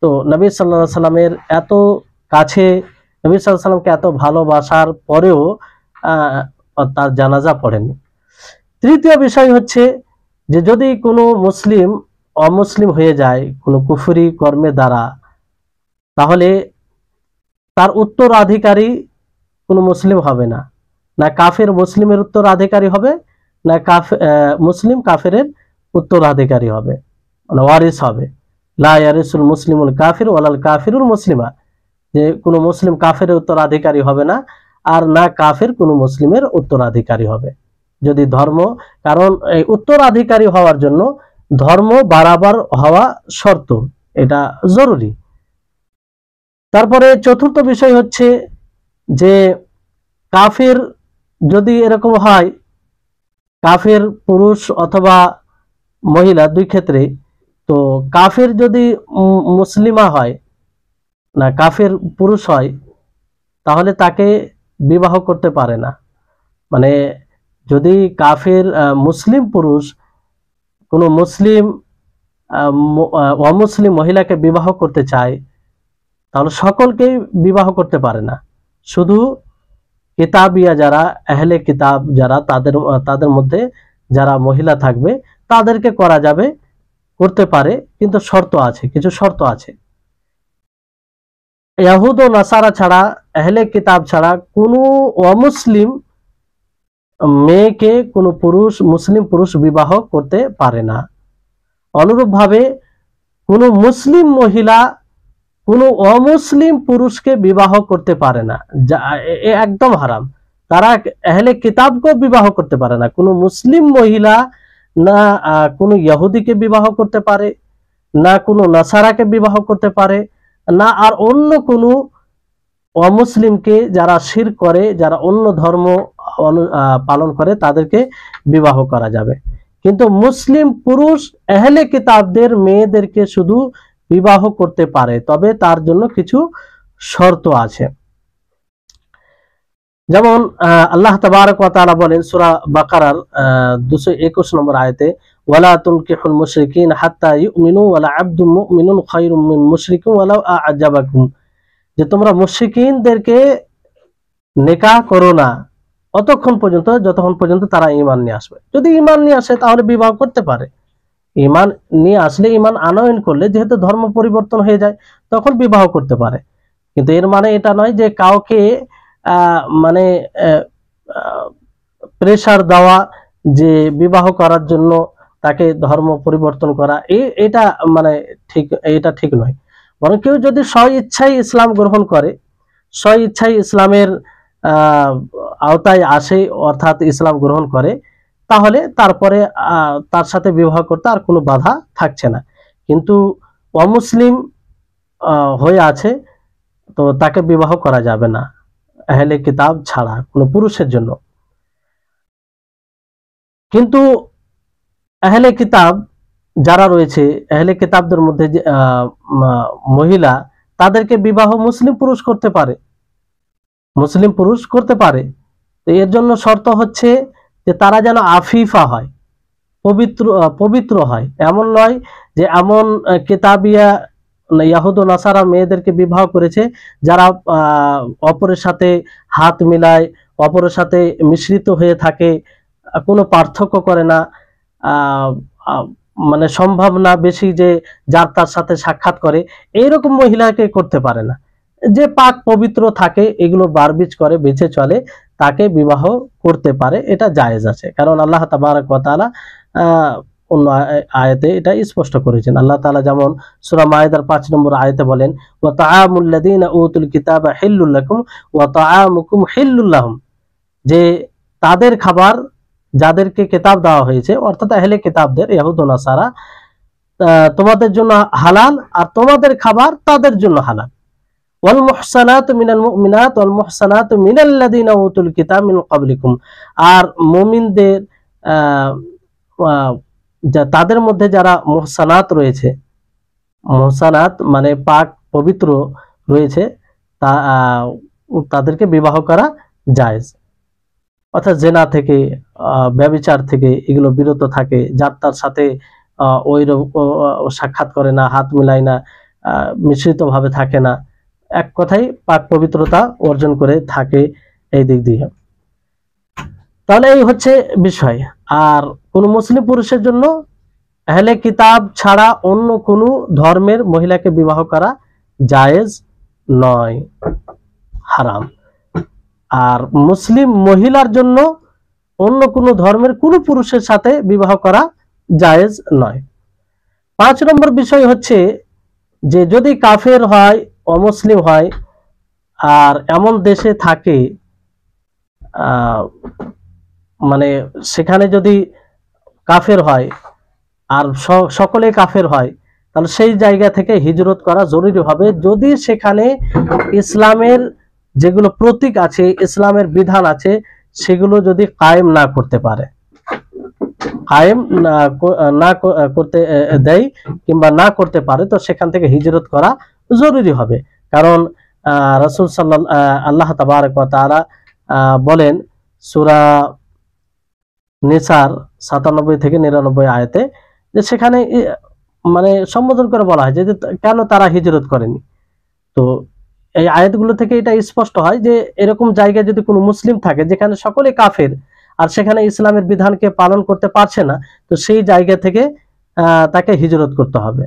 তো নবী সাল্লাল্লাহু আলাইহি সাল্লামের এত কাছে, নবী সাল্লাল্লাহু আলাইহি সাল্লামকে এত ভালোবাসার পরেও তার জানাজা পড়েনি। তৃতীয় বিষয় হচ্ছে যে যদি কোনো মুসলিম অমুসলিম হয়ে যায় কোনো কুফরি কর্মে দ্বারা, তাহলে তার উত্তরাধিকারী কোনো মুসলিম হবে না, না কাফের মুসলিমের উত্তরাধিকারী হবে, না মুসলিম কাফেরের উত্তরাধিকারী হবে, মানে ওয়ারিস হবে। লা ইয়ারিসুল মুসলিমুল কাফির ওয়ালাল কাফিরুল মুসলিমা, যে কোনো মুসলিম কাফের উত্তরাধিকারী হবে না, আর না কাফের কোনো মুসলিমের উত্তরাধিকারী হবে। যদি ধর্ম, কারণ এই উত্তরাধিকারী হওয়ার জন্য ধর্ম বাড়াবার হওয়া শর্ত, এটা জরুরি। তারপরে চতুর্থ বিষয় হচ্ছে যে কাফের যদি এরকম হয়, কাফের পুরুষ অথবা মহিলা দুই ক্ষেত্রে, তো কাফের যদি মুসলিমা হয়, না কাফের পুরুষ হয়, তাহলে তাকে বিবাহ করতে পারে না। মানে যদি কাফের মুসলিম পুরুষ কোনো মুসলিম অমুসলিম মহিলাকে বিবাহ করতে চায়, তাহলে সকলকেই বিবাহ করতে পারে না, শুধু কিতাবিয়া যারা আহলে কিতাব যারা তাদের মধ্যে যারা মহিলা থাকবে তাদেরকে করা যাবে, করতে পারে, কিন্তু শর্ত আছে, কিছু শর্ত আছে। ইহুদ ও নাসারা ছাড়া, আহলে কিতাব ছাড়া কোনো অমুসলিম মেয়েকে কোনো পুরুষ, মুসলিম পুরুষ বিবাহ করতে পারে না। অনুরূপভাবে কোনো মুসলিম মহিলা কোনো অমুসলিম পুরুষকে বিবাহ করতে পারে না, একদম হারাম। তারা আহলে কিতাবকেও বিবাহ করতে পারে না। কোনো মুসলিম মহিলা না কোনো ইহুদিকে বিবাহ করতে পারে, না কোনো নাসারাকে বিবাহ করতে পারে, না আর অন্য কোনো অমুসলিমকে, যারা শিরক করে, যারা অন্য ধর্ম পালন করে, তাদেরকে বিবাহ করা যাবে। কিন্তু মুসলিম পুরুষ আহলে কিতাবদের মেয়েদেরকে শুধু বিবাহ করতে পারে, তবে তার জন্য কিছু শর্ত আছে। যেমন আল্লাহ তাবারক ওয়া তাআলা বলেন সূরা বাকারার 221 নম্বর আয়াতে, ওয়ালা তুনকিহুল মুশরিকিন হাত্তা ইউমিনু ওয়ালা আবদুম মুমিনুন খায়রুম মিন মুশরিকিন ওয়ালাউ আ'জাবাকুম, যে তোমরা মুশরিকিনদেরকে নিকাহ করো না অতক্ষণ পর্যন্ত যতক্ষণ পর্যন্ত তারা ঈমান নিয়ে আসবে। যদি ঈমান নিয়ে আসে তাহলে বিবাহ করতে পারে, ঈমান নিয়ে আসলে, ঈমান আনয়ন করলে, যেহেতু ধর্ম পরিবর্তন হয়ে যায়, তখন বিবাহ করতে পারে। কিন্তু এর মানে এটা নয় যে কাউকে মানে প্রেসার দেওয়া, যে বিবাহ করার জন্য তাকে ধর্ম পরিবর্তন করা, এটা মানে এটা ঠিক নয়। বরং কেউ যদি স্ব ইচ্ছায় ইসলাম গ্রহণ করে, স্ব ইচ্ছায় ইসলামের আওতায় আসে, অর্থাৎ ইসলাম গ্রহণ করে, তাহলে তারপরে তার সাথে বিবাহ করতে আর কোনো বাধা থাকছে না। কিন্তু অমুসলিম হয়ে আছে, তো তাকে বিবাহ করা যাবে না আহলে কিতাব ছাড়া কোনো পুরুষের জন্য। কিন্তু আহলে কিতাব যারা রয়েছে, আহলে কিতাবদের মধ্যে মহিলা, তাদেরকে বিবাহ মুসলিম পুরুষ করতে পারে, মুসলিম পুরুষ করতে পারে। তো এর জন্য শর্ত হচ্ছে যে তারা যেন আফিফা হয়, পবিত্র হয়। এমন নয় যে এমন কিতাবিয়া ইহুদ ও নাসারা মেয়েদেরকে বিবাহ করেছে যারা অপরের সাথে হাত মিলায়, অপরের সাথে মিশ্রিত হয়ে থাকে, কোনো পার্থক্য করে না, মানে সম্ভব না বেশি যে যার তার সাথে সাক্ষাৎ করে, এইরকম মহিলাকে করতে পারে না। যে পাক পবিত্র থাকে, এগুলো বারবিজ করে বেঁচে চলে, তাকে বিবাহ করতে পারে, এটা জায়েজ আছে। কারণ আল্লাহ তাবারক ওয়া তাআলা অন্য আয়াতে এটা স্পষ্ট করেছেন। আল্লাহ তাআলা যেমন সূরা মায়েদার 5 নম্বর আয়াতে বলেন, ওয়া তাআমুল লাযীনা উতুল কিতাবা হিল্লুল লাকুম ওয়া তাআমুকুম হিল্লুল লাহুম, যে তাদের খাবার যাদেরকে কিতাব দেওয়া হয়েছে, অর্থাৎ আহলে কিতাবদের, ইহুদ ও নাসারা, তোমাদের জন্য হালাল, আর তোমাদের খাবার তাদের জন্য হালাল। ওয়াল মুহসানাতু মিনাল মুমিনাত ওয়াল মুহসানাতু মিনাল্লাযীনা উতুল কিতাব মিন ক্বাবলিকুম, আর মুমিনদের তাদের মধ্যে যারা মুহসানাত রয়েছে, মুহসানাত মানে পাক পবিত্র রয়েছে, তাদেরকে বিবাহ করা জায়েজ। অর্থাৎ জেনা থেকে, ব্যভিচার থেকে এগুলো বিরত থাকে, যার তার সাথে ওই সাক্ষাৎ করে না, হাত মিলায় না, মিশ্রিত ভাবে থাকে না, এক কথায় পাক পবিত্রতা অর্জন করে থাকে এই দিক দিয়ে। তাহলে এই হচ্ছে বিষয়। আর কোন মুসলিম পুরুষের জন্য আহলে কিতাব ছাড়া অন্য কোন ধর্মের মহিলাকে বিবাহ করা জায়েজ নয়, হারাম। আর মুসলিম মহিলার জন্য অন্য কোন ধর্মের কোন পুরুষের সাথে বিবাহ করা জায়েজ নয়। 5 নম্বর বিষয় হচ্ছে যে যদি কাফের হয়, অমুসলিম হয়, আর এমন দেশে থাকে, মানে সেখানে যদি কাফের হয় আর সকলে কাফের হয়, তাহলে সেই জায়গা থেকে হিজরত করা জরুরি হবে, যদি সেখানে ইসলামের যেগুলো প্রতীক আছে, ইসলামের বিধান আছে, সেগুলো যদি কায়েম না করতে পারে, কায়েম না করতে দেয় কিংবা না করতে পারে, তো সেখান থেকে হিজরত করা জরুরি হবে। কারণ রাসূল আল্লাহ তাবারক ওয়া তাআলা বলেন সূরা নিসার 97 থেকে 99 আয়াতে, যে সেখানে মানে সম্বোধন করে বলা হয় যে কেন তারা হিজরত করেনি। তো এই আয়াতগুলো থেকে এটা স্পষ্ট হয় যে এরকম জায়গায় যদি কোনো মুসলিম থাকে যেখানে সকলে কাফের, আর সেখানে ইসলামের বিধানকে পালন করতে পারছে না, তো সেই জায়গা থেকে তাকে হিজরত করতে হবে।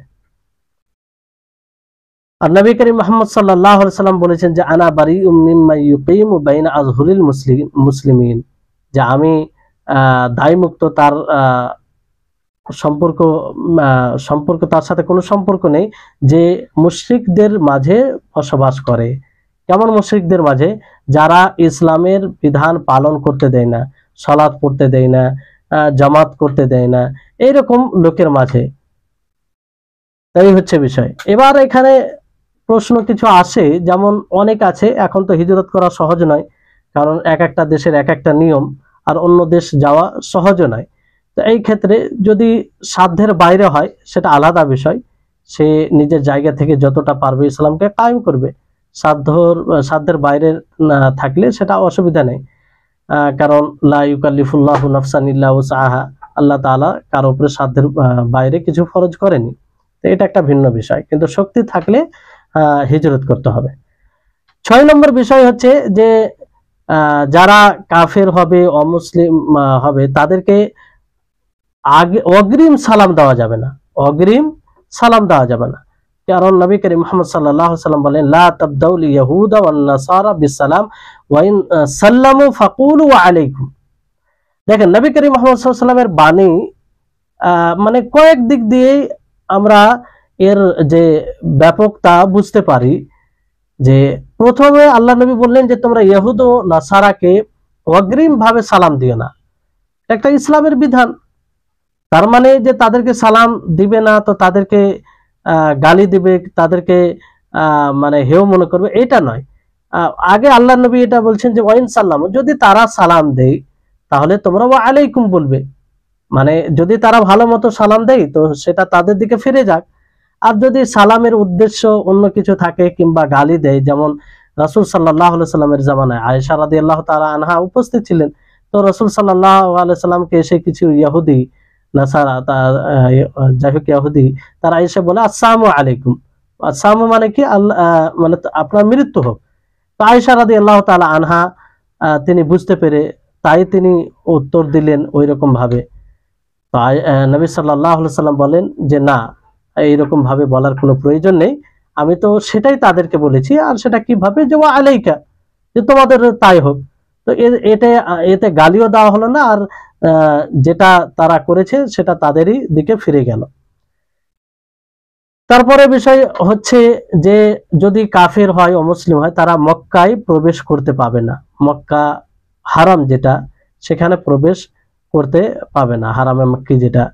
আর নবী করিম মুহাম্মদ সাল্লাল্লাহু আলাইহি সাল্লাম বলেছেন যে আনা বারিউম মিম্মা ইউকিমু বাইনা আযহুরিল মুসলিমিন, যে আমি দায়মুক্ত, তার সম্পর্ক তার সাথে কোনো সম্পর্ক নেই যে মুশরিকদের মাঝে বসবাস করে। কেমন মুশরিকদের মাঝে? যারা ইসলামের বিধান পালন করতে দেয় না, সালাত পড়তে দেয় না, জামাত করতে দেয় না, এইরকম লোকের মাঝে। তাই হচ্ছে বিষয়। এবার এখানে প্রশ্ন কিছু আসে, যেমন অনেক আছে, এখন তো হিজরত করা সহজ নয়, কারণ এক একটা দেশের এক একটা নিয়ম, আর অন্য দেশ যাওয়া সহজ নয়। তো এই ক্ষেত্রে যদি সাধ্যের বাইরে হয় সেটা আলাদা বিষয়, সে নিজের জায়গা থেকে যতটা পারবে ইসলামকে কায়েম করবে। সাধ্যের বাইরে থাকলে সেটা অসুবিধা নেই, কারণ লা ইউকাল্লিফুল্লাহু নাফসান ইল্লা উসআহা, আল্লাহ তাআলা কারো উপরে সাধ্যের বাইরে কিছু ফরজ করেনি, তো এটা একটা ভিন্ন বিষয়। কিন্তু শক্তি থাকলে হিজরত করতে হবে। 6 নম্বর বিষয় হচ্ছে যে যারা কাফের হবে, অমুসলিম হবে, তাদেরকে আগে অগ্রিম সালাম দেওয়া যাবে না, অগ্রিম সালাম দেওয়া যাবে না। কারণ নবী করিম মুহাম্মদ সাল্লাল্লাহু আলাইহি ওয়াসাল্লাম বলেন লা তাবদাউল ইয়াহুদা ওয়ান নাসারা বিসসালাম ওয়া ইন সাল্লামু ফাকুলু ওয়া আলাইকুম। দেখেন নবী করিম মুহাম্মদ সাল্লাল্লাহু আলাইহি ওয়াসাল্লামের বাণী মানে কয়েক দিক দিয়ে আমরা এর যে ব্যাপকতা বুঝতে পারি। যে প্রথমে আল্লাহ নবী বললেন যে তোমরা ইহুদ ও নাসারাকে অগ্রিম ভাবে সালাম দিও না, একটা ইসলামের বিধান। তার মানে যে তাদেরকে সালাম দিবে না, তো তাদেরকে গালি দিবে, তাদেরকে মানে হেয় মনে করবে, এটা নয়। আগে আল্লাহ নবী এটা বলছেন যে ওয়াইন সাল্লাম, যদি তারা সালাম দেয় তাহলে তোমরা ওয়া আলাইকুম বলবে, মানে যদি তারা ভালো মতো সালাম দেয় তো সেটা তাদের দিকে ফিরে যাক। আর যদি সালামের উদ্দেশ্য অন্য কিছু থাকে কিংবা গালি দেয়, যেমন রাসূল সাল্লাল্লাহু আলাইহি সাল্লামের জামানায় আয়েশা রাদিয়াল্লাহু তাআলা আনহা উপস্থিত ছিলেন, তো রাসূল সাল্লাল্লাহু আলাইহি সাল্লামকে এসে কিছু ইহুদি নাসারা, যাই হোক ইহুদি, তারা এসে বলে আসসালামু আলাইকুম। আসসালামু মানে কি? আল্লাহ মানে আপনার মৃত্যু হোক। তো আয়েশা রাদিয়াল্লাহু তাআলা আনহা তিনি বুঝতে পেরে তাই তিনি উত্তর দিলেন ওই রকম ভাবে। তো নবী সাল্লাল্লাহু আলাইহি সাল্লাম বলেন যে না, এইরকম ভাবে বলার কোনো প্রয়োজন নেই, আমি তো সেটাই তাদেরকে বলেছি। আর সেটা কিভাবে, যে ওয়া আলাইকা, যে তোমাদের তাই হোক। তো এতে এতে গালিও দেওয়া হলো না, আর যেটা তারা করেছে সেটা তাদেরই দিকে ফিরে গেল। তারপরে বিষয় হচ্ছে যে যদি কাফের হয়, অমুসলিম হয়, তারা মক্কায় প্রবেশ করতে পাবে না। মক্কা হারাম যেটা, সেখানে প্রবেশ করতে পাবে না, হারামে মক্কি যেটা।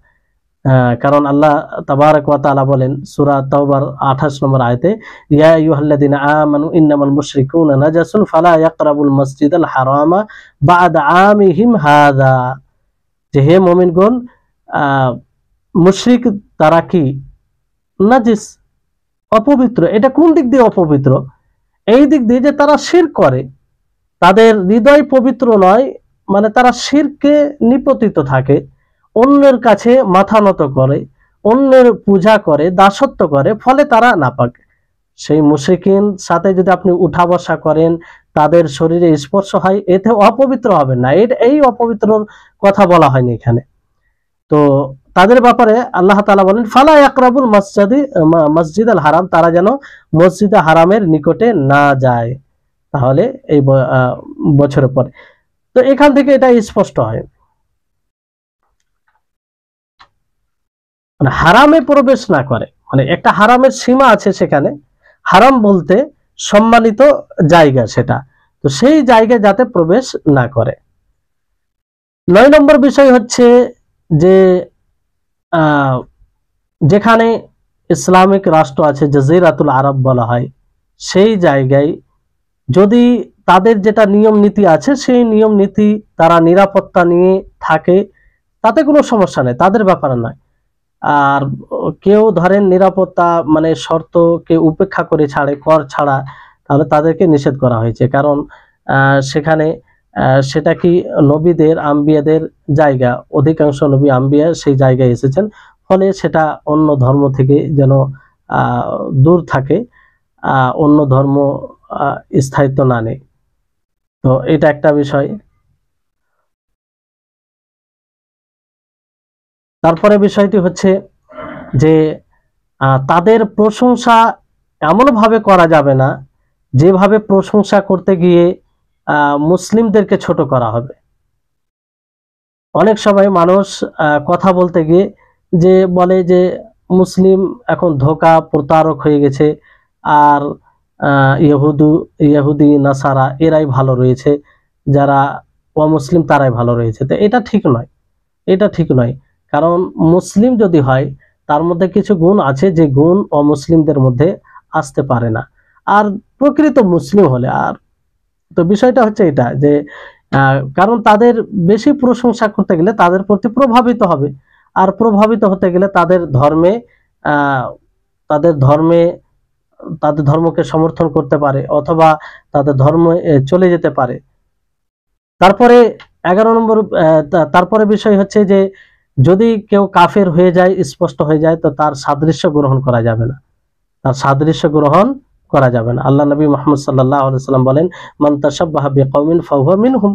কারণ আল্লাহ তাবারক ওয়া তাআলা বলেন সূরা তাওবার 28 নম্বর আয়াতে, ইয়া আইয়ুহাল্লাযীনা আমানু ইন্নামাল মুশরিকুনা নাজাসুন ফালা ইয়াকরাবুল মাসজিদাল হারামা বা'দা আমিহিম হাযা, যে হে মুমিনগণ, মুশরিক তারা কি নাজিস, অপবিত্র। এটা কোন দিক দিয়ে অপবিত্র? এই দিক দিয়ে যে তারা শিরক করে, তাদের হৃদয় পবিত্র নয়, মানে তারা শিরকে নিপতিত থাকে, অন্যের কাছে মাথা নত করে, অন্যের পূজা করে, দাসত্ব করে, ফলে তারা নাপাক। সেই মুশরিকিন সাথে যদি আপনি উঠা বসা করেন, তাদের শরীরে স্পর্শ হয়, এতে অপবিত্র হবেন না। এই অপবিত্রর কথা বলা হয়নি এখানে। তো তাদের ব্যাপারে আল্লাহ তাআলা বলেন ফালা ইয়াকরাবুল মসজিদ আল হারাম, তারা যেন মসজিদ হারামের নিকটে না যায়, তাহলে এই বছরের পরে। তো এখান থেকে এটা স্পষ্ট হয়, মানে হারামে প্রবেশ না করে, মানে একটা হারামের সীমা আছে সেখানে। হারাম বলতে সম্মানিত জায়গা সেটা, তো সেই জায়গায় যাতে প্রবেশ না করে। 9 নম্বর বিষয় হচ্ছে যে যেখানে ইসলামিক রাষ্ট্র আছে, জাজিরাতুল আরব বলা হয়, সেই জায়গায় যদি তাদের যেটা নিয়ম নীতি আছে, সেই নিয়ম নীতি তারা নিরাপত্তা নিয়ে থাকে, তাতে কোনো সমস্যা নেই, তাদের ব্যাপারে নয়। আর কেউ ধরেন নিরাপত্তা মানে শর্ত কেউ উপেক্ষা করে ছাড়ে, কর ছাড়া, তাহলে তাদেরকে নিষেধ করা হয়েছে। কারণ সেখানে সেটা কি নবীদের, আম্বিয়াদের জায়গা, অধিকাংশ নবী আম্বিয়া সেই জায়গায় এসেছেন, ফলে সেটা অন্য ধর্ম থেকে যেন দূর থাকে, অন্য ধর্ম স্থায়িত্ব না নেয়। তো এটা একটা বিষয়। তারপরে বিষয়টি হচ্ছে যে তাদের প্রশংসা এমনভাবে করা যাবে না যেভাবে প্রশংসা করতে গিয়ে মুসলিমদেরকে ছোট করা হবে। অনেক সময় মানুষ কথা বলতে গিয়ে যে বলে যে মুসলিম এখন ধোঁকা প্রতারক হয়ে গেছে, আর ইহুদি নাসারা এরাই ভালো রয়েছে, যারা অমুসলিম তারাই ভালো রয়েছে। তো এটা ঠিক নয়, এটা ঠিক নয়। কারণ মুসলিম যদি হয়, তার মধ্যে কিছু গুণ আছে যে গুণ অমুসলিমদের মধ্যে আসতে পারে না। আর প্রকৃত মুসলিম হলে, আর তো বিষয়টা হচ্ছে এটা যে কারণ তাদের বেশি প্রশংসা করতে গেলে তাদের প্রতি প্রভাবিত হবে, আর প্রভাবিত হতে গেলে তাদের ধর্মে তাদের ধর্মে তাদের ধর্মকে সমর্থন করতে পারে, অথবা তাদের ধর্মে চলে যেতে পারে। তারপরে 11 নম্বর তারপরে বিষয় হচ্ছে যে যদি কেউ কাফের হয়ে যায়, স্পষ্ট হয়ে যায়, তো তার সাদৃশ্য গ্রহণ করা যাবে না, তার সাদৃশ্য গ্রহণ করা যাবে না। আল্লাহ নবী মুহাম্মদ সাল্লাল্লাহু আলাইহি সাল্লাম বলেন মান তাশাব্বাহা বিকওমিন ফাহুয়া মিনহুম,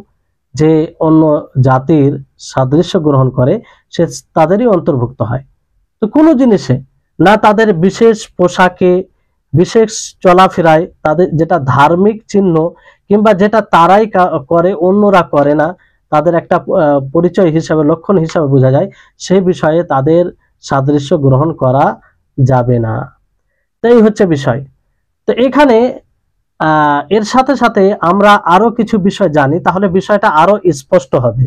যে অন্য জাতির সাদৃশ্য গ্রহণ করে সে তাদেরই অন্তর্ভুক্ত হয়। তো কোনো জিনিসে, না তাদের বিশেষ পোশাকে, বিশেষ চলাফেরায়, তাদের যেটা ধার্মিক চিহ্ন, কিংবা যেটা তারাই করে অন্যরা করে না, তাদের একটা পরিচয় হিসাবে, লক্ষণ হিসাবে বোঝা যায়, সেই বিষয়ে তাদের সাদৃশ্য গ্রহণ করা যাবে না। তো এই হচ্ছে বিষয়। তো এখানে এর সাথে সাথে আমরা আরো কিছু বিষয় জানি, তাহলে বিষয়টা আরো স্পষ্ট হবে।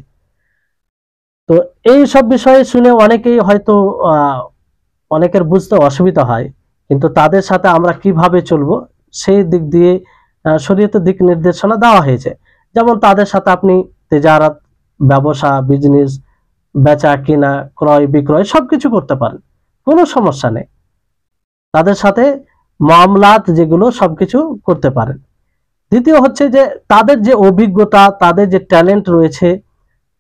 তো এই সব বিষয়ে শুনে অনেকেই হয়তো অনেকের বুঝতে অসুবিধা হয়, কিন্তু তাদের সাথে আমরা কিভাবে চলবো সেই দিক দিয়ে শরীয়তের দিক নির্দেশনা দেওয়া হয়েছে। যেমন তাদের সাথে আপনি তেজারাত, ব্যবসা, বিজনেস, বেচা কিনা, ক্রয় বিক্রয় সবকিছু করতে পারেন, কোনো সমস্যা নেই। তাদের সাথে মামলাত যেগুলো সবকিছু করতে পারেন। দ্বিতীয় হচ্ছে যে তাদের যে অভিজ্ঞতা, তাদের যে ট্যালেন্ট রয়েছে,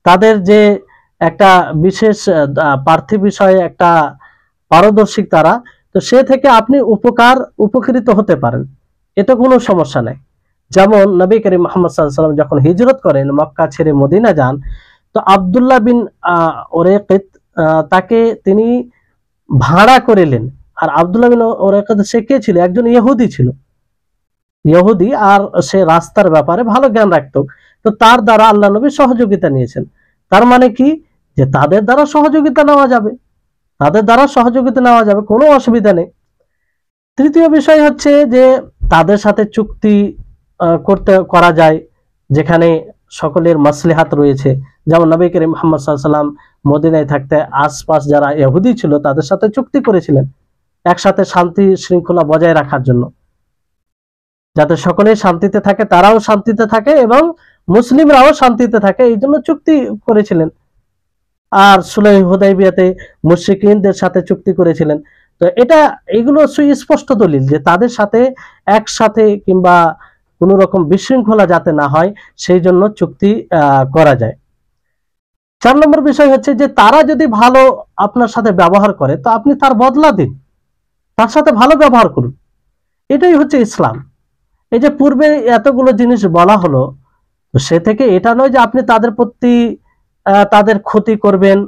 তাদের যে একটা বিশেষ পার্থিব বিষয়ে একটা পারদর্শী তারা, তো সে থেকে আপনি উপকৃত হতে পারেন, এতে কোনো সমস্যা নেই। যেমন নবী করিম মুহাম্মদ সাল্লাল্লাহু আলাইহি ওয়াসাল্লাম যখন হিজরত করেন, মক্কা ছেড়ে মদিনা যান, তো আব্দুল্লাহ বিন ওরাইকিত তাকে তিনি ভাড়া করে নেন। আর আব্দুল্লাহ বিন ওরাকা সে কে ছিল? একজন ইহুদি ছিল, ইহুদি, আর সে রাস্তার ব্যাপারে ভালো জ্ঞান রাখতো। তো তার দ্বারা আল্লাহ নবী সহযোগিতা নিয়েছেন। তার মানে কি, যে তাদের দ্বারা সহযোগিতা নেওয়া যাবে, তাদের দ্বারা সহযোগিতা নেওয়া যাবে, কোনো অসুবিধা নেই। তৃতীয় বিষয় হচ্ছে যে তাদের সাথে চুক্তি করা যায় যেখানে সকলের মাসলিহাত রয়েছে। যেমন নবী করিম মুহাম্মদ সাল্লাল্লাহু আলাইহি ওয়াসাল্লাম মদিনায় থাকতে আশপাশ যারা ইহুদি ছিল তাদের সাথে চুক্তি করেছিলেন একসাথে শান্তি শৃঙ্খলা বজায় রাখার জন্য, যাতে সকলেই শান্তিতে থাকে, তারাও শান্তিতে থাকে এবং মুসলিমরাও শান্তিতে থাকে, এই জন্য চুক্তি করেছিলেন। আর সুলহ হুদাইবিয়াতে মুশরিকিনদের সাথে চুক্তি করেছিলেন। তো এগুলো সুস্পষ্ট দলিল যে তাদের সাথে একসাথে কিংবা কোন রকম বিশৃঙ্খলা যাতে না হয় সেই জন্য চুক্তি করা যায়। 4 নম্বর বিষয় হচ্ছে যে তারা যদি ভালো আপনার সাথে ব্যবহার করে তো আপনি তার বদলা দিন, তার সাথে ভালো ব্যবহার করুন। এটাই হচ্ছে ইসলাম। এই যে পূর্বে এতগুলো জিনিস বলা হলো, তো সে থেকে এটা নয় যে আপনি তাদের প্রতি তাদের ক্ষতি করবেন,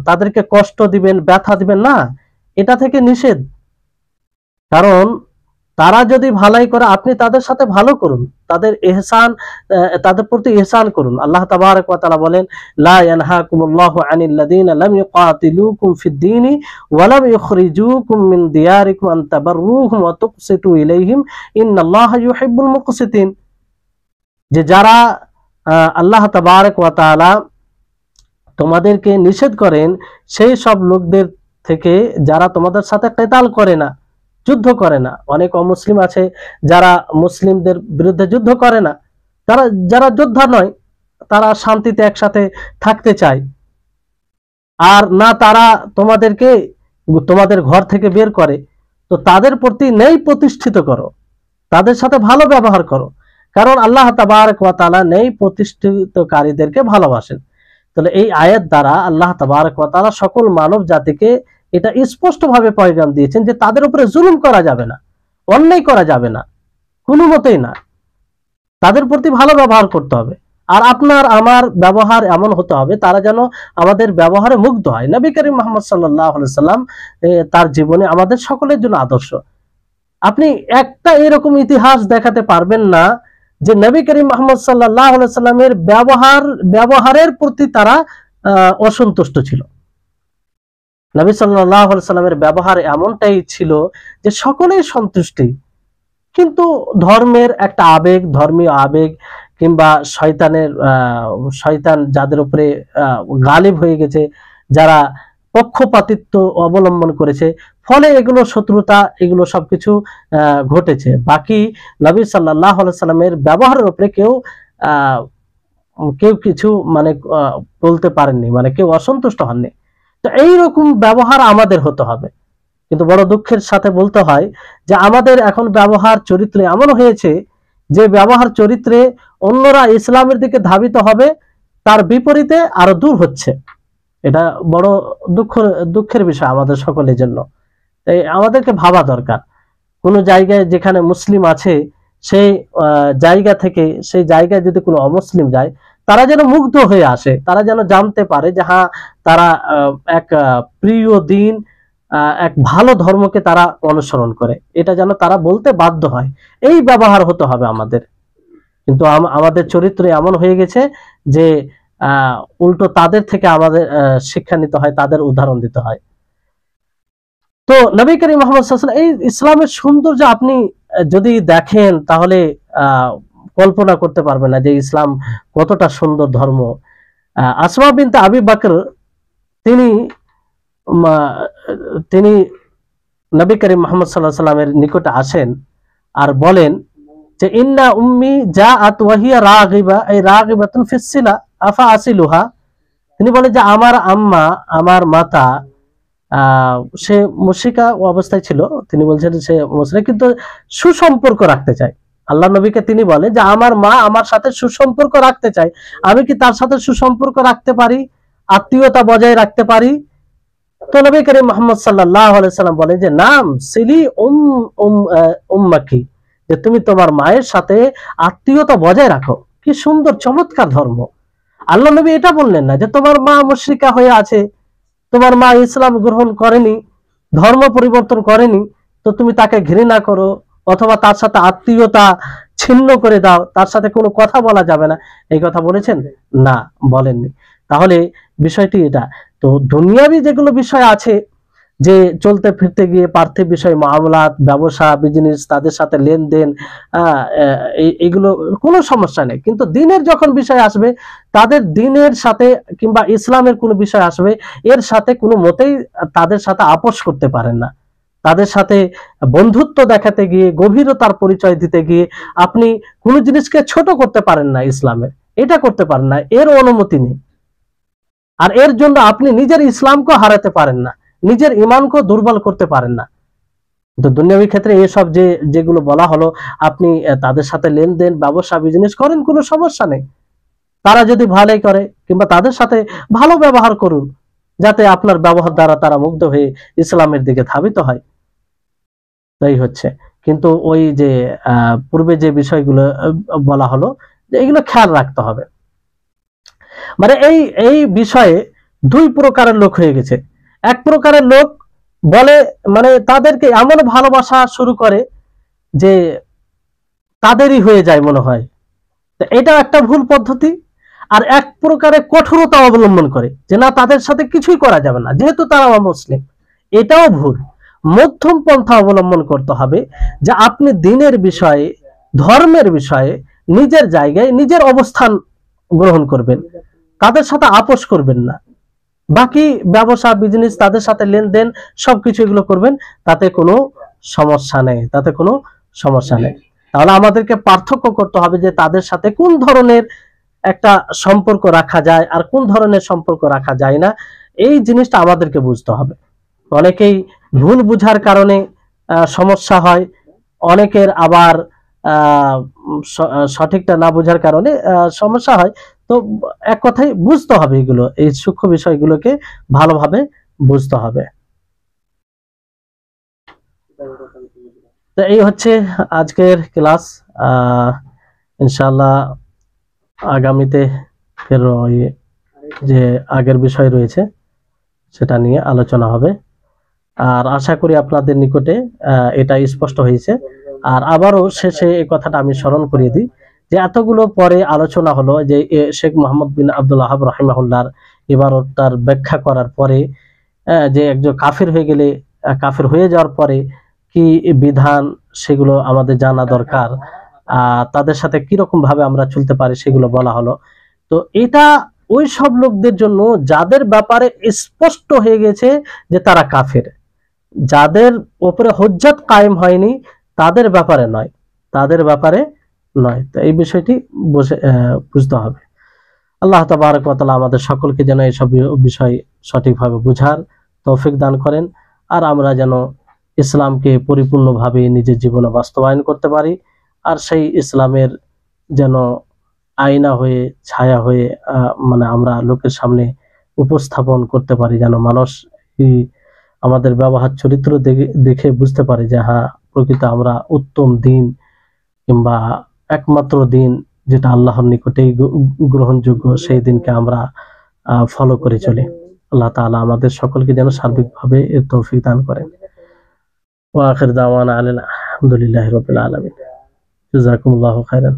তাদেরকে কষ্ট দিবেন, ব্যথা দিবেন না, এটা থেকে নিষেধ। কারণ তারা যদি ভালাই করে আপনি তাদের সাথে ভালো করুন, তাদের প্রতি ইহসান করুন। আল্লাহ তাবারক ওয়া তাআলা বলেন, লা ইয়ানহাকুমুল্লাহু আনিল্লাযীনা লাম ইউকাতিলুকুম ফিদ-দীনি ওয়া লাম ইখরিজুকুম মিন দিয়ারিকুম আন তাবাররুহুম ওয়া তুকসিতু ইলাইহিম ইন্নাল্লাহা ইউহিব্বুল মুকসিতিন। যে যারা আল্লাহ তাবারক ওয়া তাআলা তোমাদেরকে নিষেধ করেন সেই সব লোকদের থেকে যারা তোমাদের সাথে কিতাল করে না, যুদ্ধ করে না। অনেক অমুসলিম আছে যারা মুসলিমদের বিরুদ্ধে যুদ্ধ করে না, যারা যোদ্ধা নয়, তারা শান্তিতে একসাথে থাকতে চায়। আর না তারা তোমাদেরকে তোমাদের ঘর থেকে বের করে, তো তাদের প্রতি ন্যায় প্রতিষ্ঠিত করো, তাদের সাথে ভালো ব্যবহার করো। কারণ আল্লাহ তাবারক ওয়া তাআলা ন্যায় প্রতিষ্ঠিতকারীদেরকে ভালোবাসেন। তাহলে এই আয়াত দ্বারা আল্লাহ তাবারক ওয়া তাআলা সকল মানব জাতিকে এটা স্পষ্টভাবে পয়গাম দিয়েছেন যে তাদের উপরে জুলুম করা যাবে না, অন্যায় করা যাবে না, কোনো মতেই না। তাদের প্রতি ভালো ব্যবহার করতে হবে। আর আপনার আমার ব্যবহার এমন হতে হবে তারা যেন আমাদের ব্যবহারে মুগ্ধ হয়। নবী করিম মুহাম্মদ সাল্লাল্লাহু আলাইহি সাল্লাম তার জীবনে আমাদের সকলের জন্য আদর্শ। আপনি একটা এরকম ইতিহাস দেখাতে পারবেন না যে নবী করিম মুহাম্মদ সাল্লাল্লাহু আলাইহি সাল্লামের ব্যবহারের প্রতি তারা অসন্তুষ্ট ছিল। নবী সাল্লাল্লাহু আলাইহি সাল্লামের ব্যবহার এমনটাই ছিল যে সকলেই সন্তুষ্টি, কিন্তু ধর্মের একটা আবেগ, ধর্মীয় আবেগ কিংবা শয়তান যাদের উপরে গালিব হয়ে গেছে, যারা পক্ষপাতিত্ব অবলম্বন করেছে, ফলে এগুলো শত্রুতা, এগুলো সবকিছু ঘটেছে। বাকি নবী সাল্লাল্লাহু আলাইহি সাল্লামের ব্যবহারের উপরে কেউ কিছু মানে বলতে পারেননি, মানে কেউ অসন্তুষ্ট হননি। তো এইরকম ব্যবহার আমাদের হতে হবে। কিন্তু বড় দুঃখের সাথে বলতে হয় যে আমাদের এখন ব্যবহার চরিত্রে এমন হয়েছে যে ব্যবহার চরিত্রে অন্যরা ইসলামের দিকে ধাবিত হবে, তার বিপরীতে আরো দূর হচ্ছে। এটা বড় দুঃখের বিষয় আমাদের সকলের জন্য। তাই আমাদেরকে ভাবা দরকার, কোনো জায়গায় যেখানে মুসলিম আছে সেই জায়গায় যদি কোনো অমুসলিম যায়, তারা যেন মুগ্ধ হয়ে আসে, তারা যেন জানতে পারে যে হ্যাঁ, তারা এক প্রিয় দিন, এক ভালো ধর্মকে তারা অনুসরণ করে, এটা যেন তারা বলতে বাধ্য হয়। এই ব্যবহার হতে হবে আমাদের। কিন্তু আমাদের চরিত্র এমন হয়ে গেছে যে উল্টো তাদের থেকে আমাদের শিক্ষা নিতে হয়, তাদের উদাহরণ দিতে হয়। তো নবী করিম মুহাম্মদ সাল্লাল্লাহু আলাইহি ওয়াসাল্লাম এই ইসলামের সৌন্দর্য আপনি যদি দেখেন তাহলে কল্পনা করতে পারবেন না যে ইসলাম কতটা সুন্দর ধর্ম। আসমা বিনতে আবি বকর তিনি নবী করিম মুহাম্মদ সাল্লাল্লাহু আলাইহি ওয়াসাল্লামের নিকটে আসেন আর বলেন যে ইন্না উম্মি জাআত ওয়া হিয়া রাগিবা, এই রাগিবাতুন ফিসসিলা আফা আসিলুহা। তিনি বলেন যে আমার আম্মা, আমার মাতা, সে মুশরিকা অবস্থায় ছিল। তিনি বলছেন সে মুশরিক কিন্তু সুসম্পর্ক রাখতে চায়। আল্লাহ নবীকে তিনি বলেন যে আমার মা আমার সাথে সুসম্পর্ক রাখতে চায়, আমি কি তার সাথে সুসম্পর্ক রাখতে পারি, আত্মীয়তা বজায় রাখতে পারি? তো নবী করিম মুহাম্মদ সাল্লাল্লাহু আলাইহি সাল্লাম বলেন যে নাম সিলি উম্মাকি, যে তুমি তোমার মায়ের সাথে আত্মীয়তা বজায় রাখো। কি সুন্দর চমৎকার ধর্ম। আল্লাহ নবী এটা বললেন না যে তোমার মা মুশরিকা হয়ে আছে, তোমার মা ইসলাম গ্রহণ করেনি, ধর্ম পরিবর্তন করেনি, তো তুমি তাকে ঘৃণা করো অথবা তার সাথে আত্মীয়তা ছিন্ন করে দাও, তার সাথে কোনো কথা বলা যাবে না, এই কথা বলেছেন? না, বলেননি। তাহলে বিষয়টি এটা। তো দুনিয়াবি যেগুলো বিষয় আছে, যে চলতে ফিরতে গিয়ে পার্থিব বিষয়, মামলাত, ব্যবসা, বিজনেস, তাদের সাথে লেনদেন, এগুলো কোনো সমস্যা নেই। কিন্তু দিনের যখন বিষয় আসবে, তাদের দিনের সাথে কিংবা ইসলামের কোনো বিষয় আসবে, এর সাথে কোনো মতেই তাদের সাথে আপোষ করতে পারেন না। তাদের সাথে বন্ধুত্ব দেখাতে গিয়ে, গভীরতার পরিচয় দিতে গিয়ে আপনি কোনো জিনিসকে ছোট করতে পারেন না, ইসলামের এটা করতে পারেন না, এর অনুমতি নেই। আর এর জন্য আপনি নিজের ইসলামকে হারাতে পারেন না, নিজের ইমানকে দুর্বল করতে পারেন না। তো দুনিয়াবী ক্ষেত্রে এসব যেগুলো বলা হলো, আপনি তাদের সাথে লেনদেন, ব্যবসা, বিজনেস করেন, কোনো সমস্যা নেই। তারা যদি ভালোই করে, কিংবা তাদের সাথে ভালো ব্যবহার করুন, যাতে আপনার ব্যবহার দ্বারা তারা মুগ্ধ হয়ে ইসলামের দিকে ধাবিত হয়। তাই হচ্ছে। কিন্তু ওই যে পূর্বে যে বিষয়গুলো বলা হলো, যে এগুলো খেয়াল রাখতে হবে। মানে এই বিষয়ে দুই প্রকারের লোক হয়ে গেছে। এক প্রকারের লোক বলে, মানে তাদেরকে এমন ভালোবাসা শুরু করে যে তাদেরই হয়ে যায় মনে হয়, এটা একটা ভুল পদ্ধতি। আর এক প্রকারের কঠোরতা অবলম্বন করে যে না, তাদের সাথে কিছুই করা যাবে না যেহেতু তারা মুসলিম, এটাও ভুল। মধ্যম পন্থা অবলম্বন করতে হবে, যে আপনি দিনের বিষয়ে, ধর্মের বিষয়ে নিজের জায়গায় নিজের অবস্থান গ্রহণ করবেন, তাদের সাথে আপোষ করবেন না। বাকি ব্যবসা, বিজনেস, তাদের সাথে লেনদেন, সবকিছু এগুলো করবেন, তাতে কোনো সমস্যা নেই, তাতে কোনো সমস্যা নেই। তাহলে আমাদেরকে পার্থক্য করতে হবে যে তাদের সাথে কোন ধরনের একটা সম্পর্ক রাখা যায় আর কোন ধরনের সম্পর্ক রাখা যায় না, এই জিনিসটা আমাদেরকে বুঝতে হবে। অনেকেই ভুল বুঝার কারণে সমস্যা হয়, অনেকের আবার সঠিকটা না বোঝার কারণে সমস্যা হয়। তো এক কথায় বুঝতে হবে, এগুলো, এই সূক্ষ্ম বিষয়গুলোকে ভালোভাবে বুঝতে হবে। তো এই হচ্ছে আজকের ক্লাস। ইনশাআল্লাহ আগামীতে ফের ওই যে আগের বিষয় রয়েছে সেটা নিয়ে আলোচনা হবে। আর আশা করি আপনাদের নিকটে এটা স্পষ্ট হয়েছে। আর আবারও শেষে এই কথাটা আমি স্মরণ করিয়ে দিই, যে এতগুলো পরে আলোচনা হলো যে শেখ মোহাম্মদ বিন আব্দুল ওয়াহাব রাহিমাহুল্লাহর ইবারতটার ব্যাখ্যা করার পরে, যে একজন কাফির হয়ে গেলে, কাফির হয়ে যাওয়ার পরে কি বিধান, সেগুলো আমাদের জানা দরকার। তাদের সাথে কিরকম ভাবে আমরা চলতে পারি সেগুলো বলা হলো। তো এটা ওই সব লোকদের জন্য যাদের ব্যাপারে স্পষ্ট হয়ে গেছে যে তারা কাফের, যাদের উপরে হুজ্জত কায়েম হয়নি, তাদের ব্যাপারে নয়, তাদের ব্যাপারে নয়। তো এই বিষয়টি বুঝতে হবে। আল্লাহ তাবারক ওয়া তাআলা আমাদের সকলকে যেন এইসব বিষয় সঠিকভাবে বুঝার তৌফিক দান করেন, আর আমরা যেন ইসলামকে পরিপূর্ণভাবে নিজের জীবনে বাস্তবায়ন করতে পারি, আর সেই ইসলামের যেন আয়না হয়ে, ছায়া হয়ে মানে আমরা লোকের সামনে উপস্থাপন করতে পারি, যেন মানুষ আমাদের ব্যবহার চরিত্র দেখে বুঝতে পারে যে হ্যাঁ, প্রকৃত আমরা উত্তম দিন কিংবা একমাত্র দিন যেটা আল্লাহর নিকটেই গ্রহণযোগ্য, সেই দিনকে আমরা ফলো করে চলি। আল্লাহ তাআলা আমাদের সকলকে যেন সার্বিকভাবে এর তৌফিক দান করেন। ওয়া আখির দাওয়ানা আলহামদুলিল্লাহি রাব্বিল আলামিন। জাযাকুমুল্লাহু খাইরান।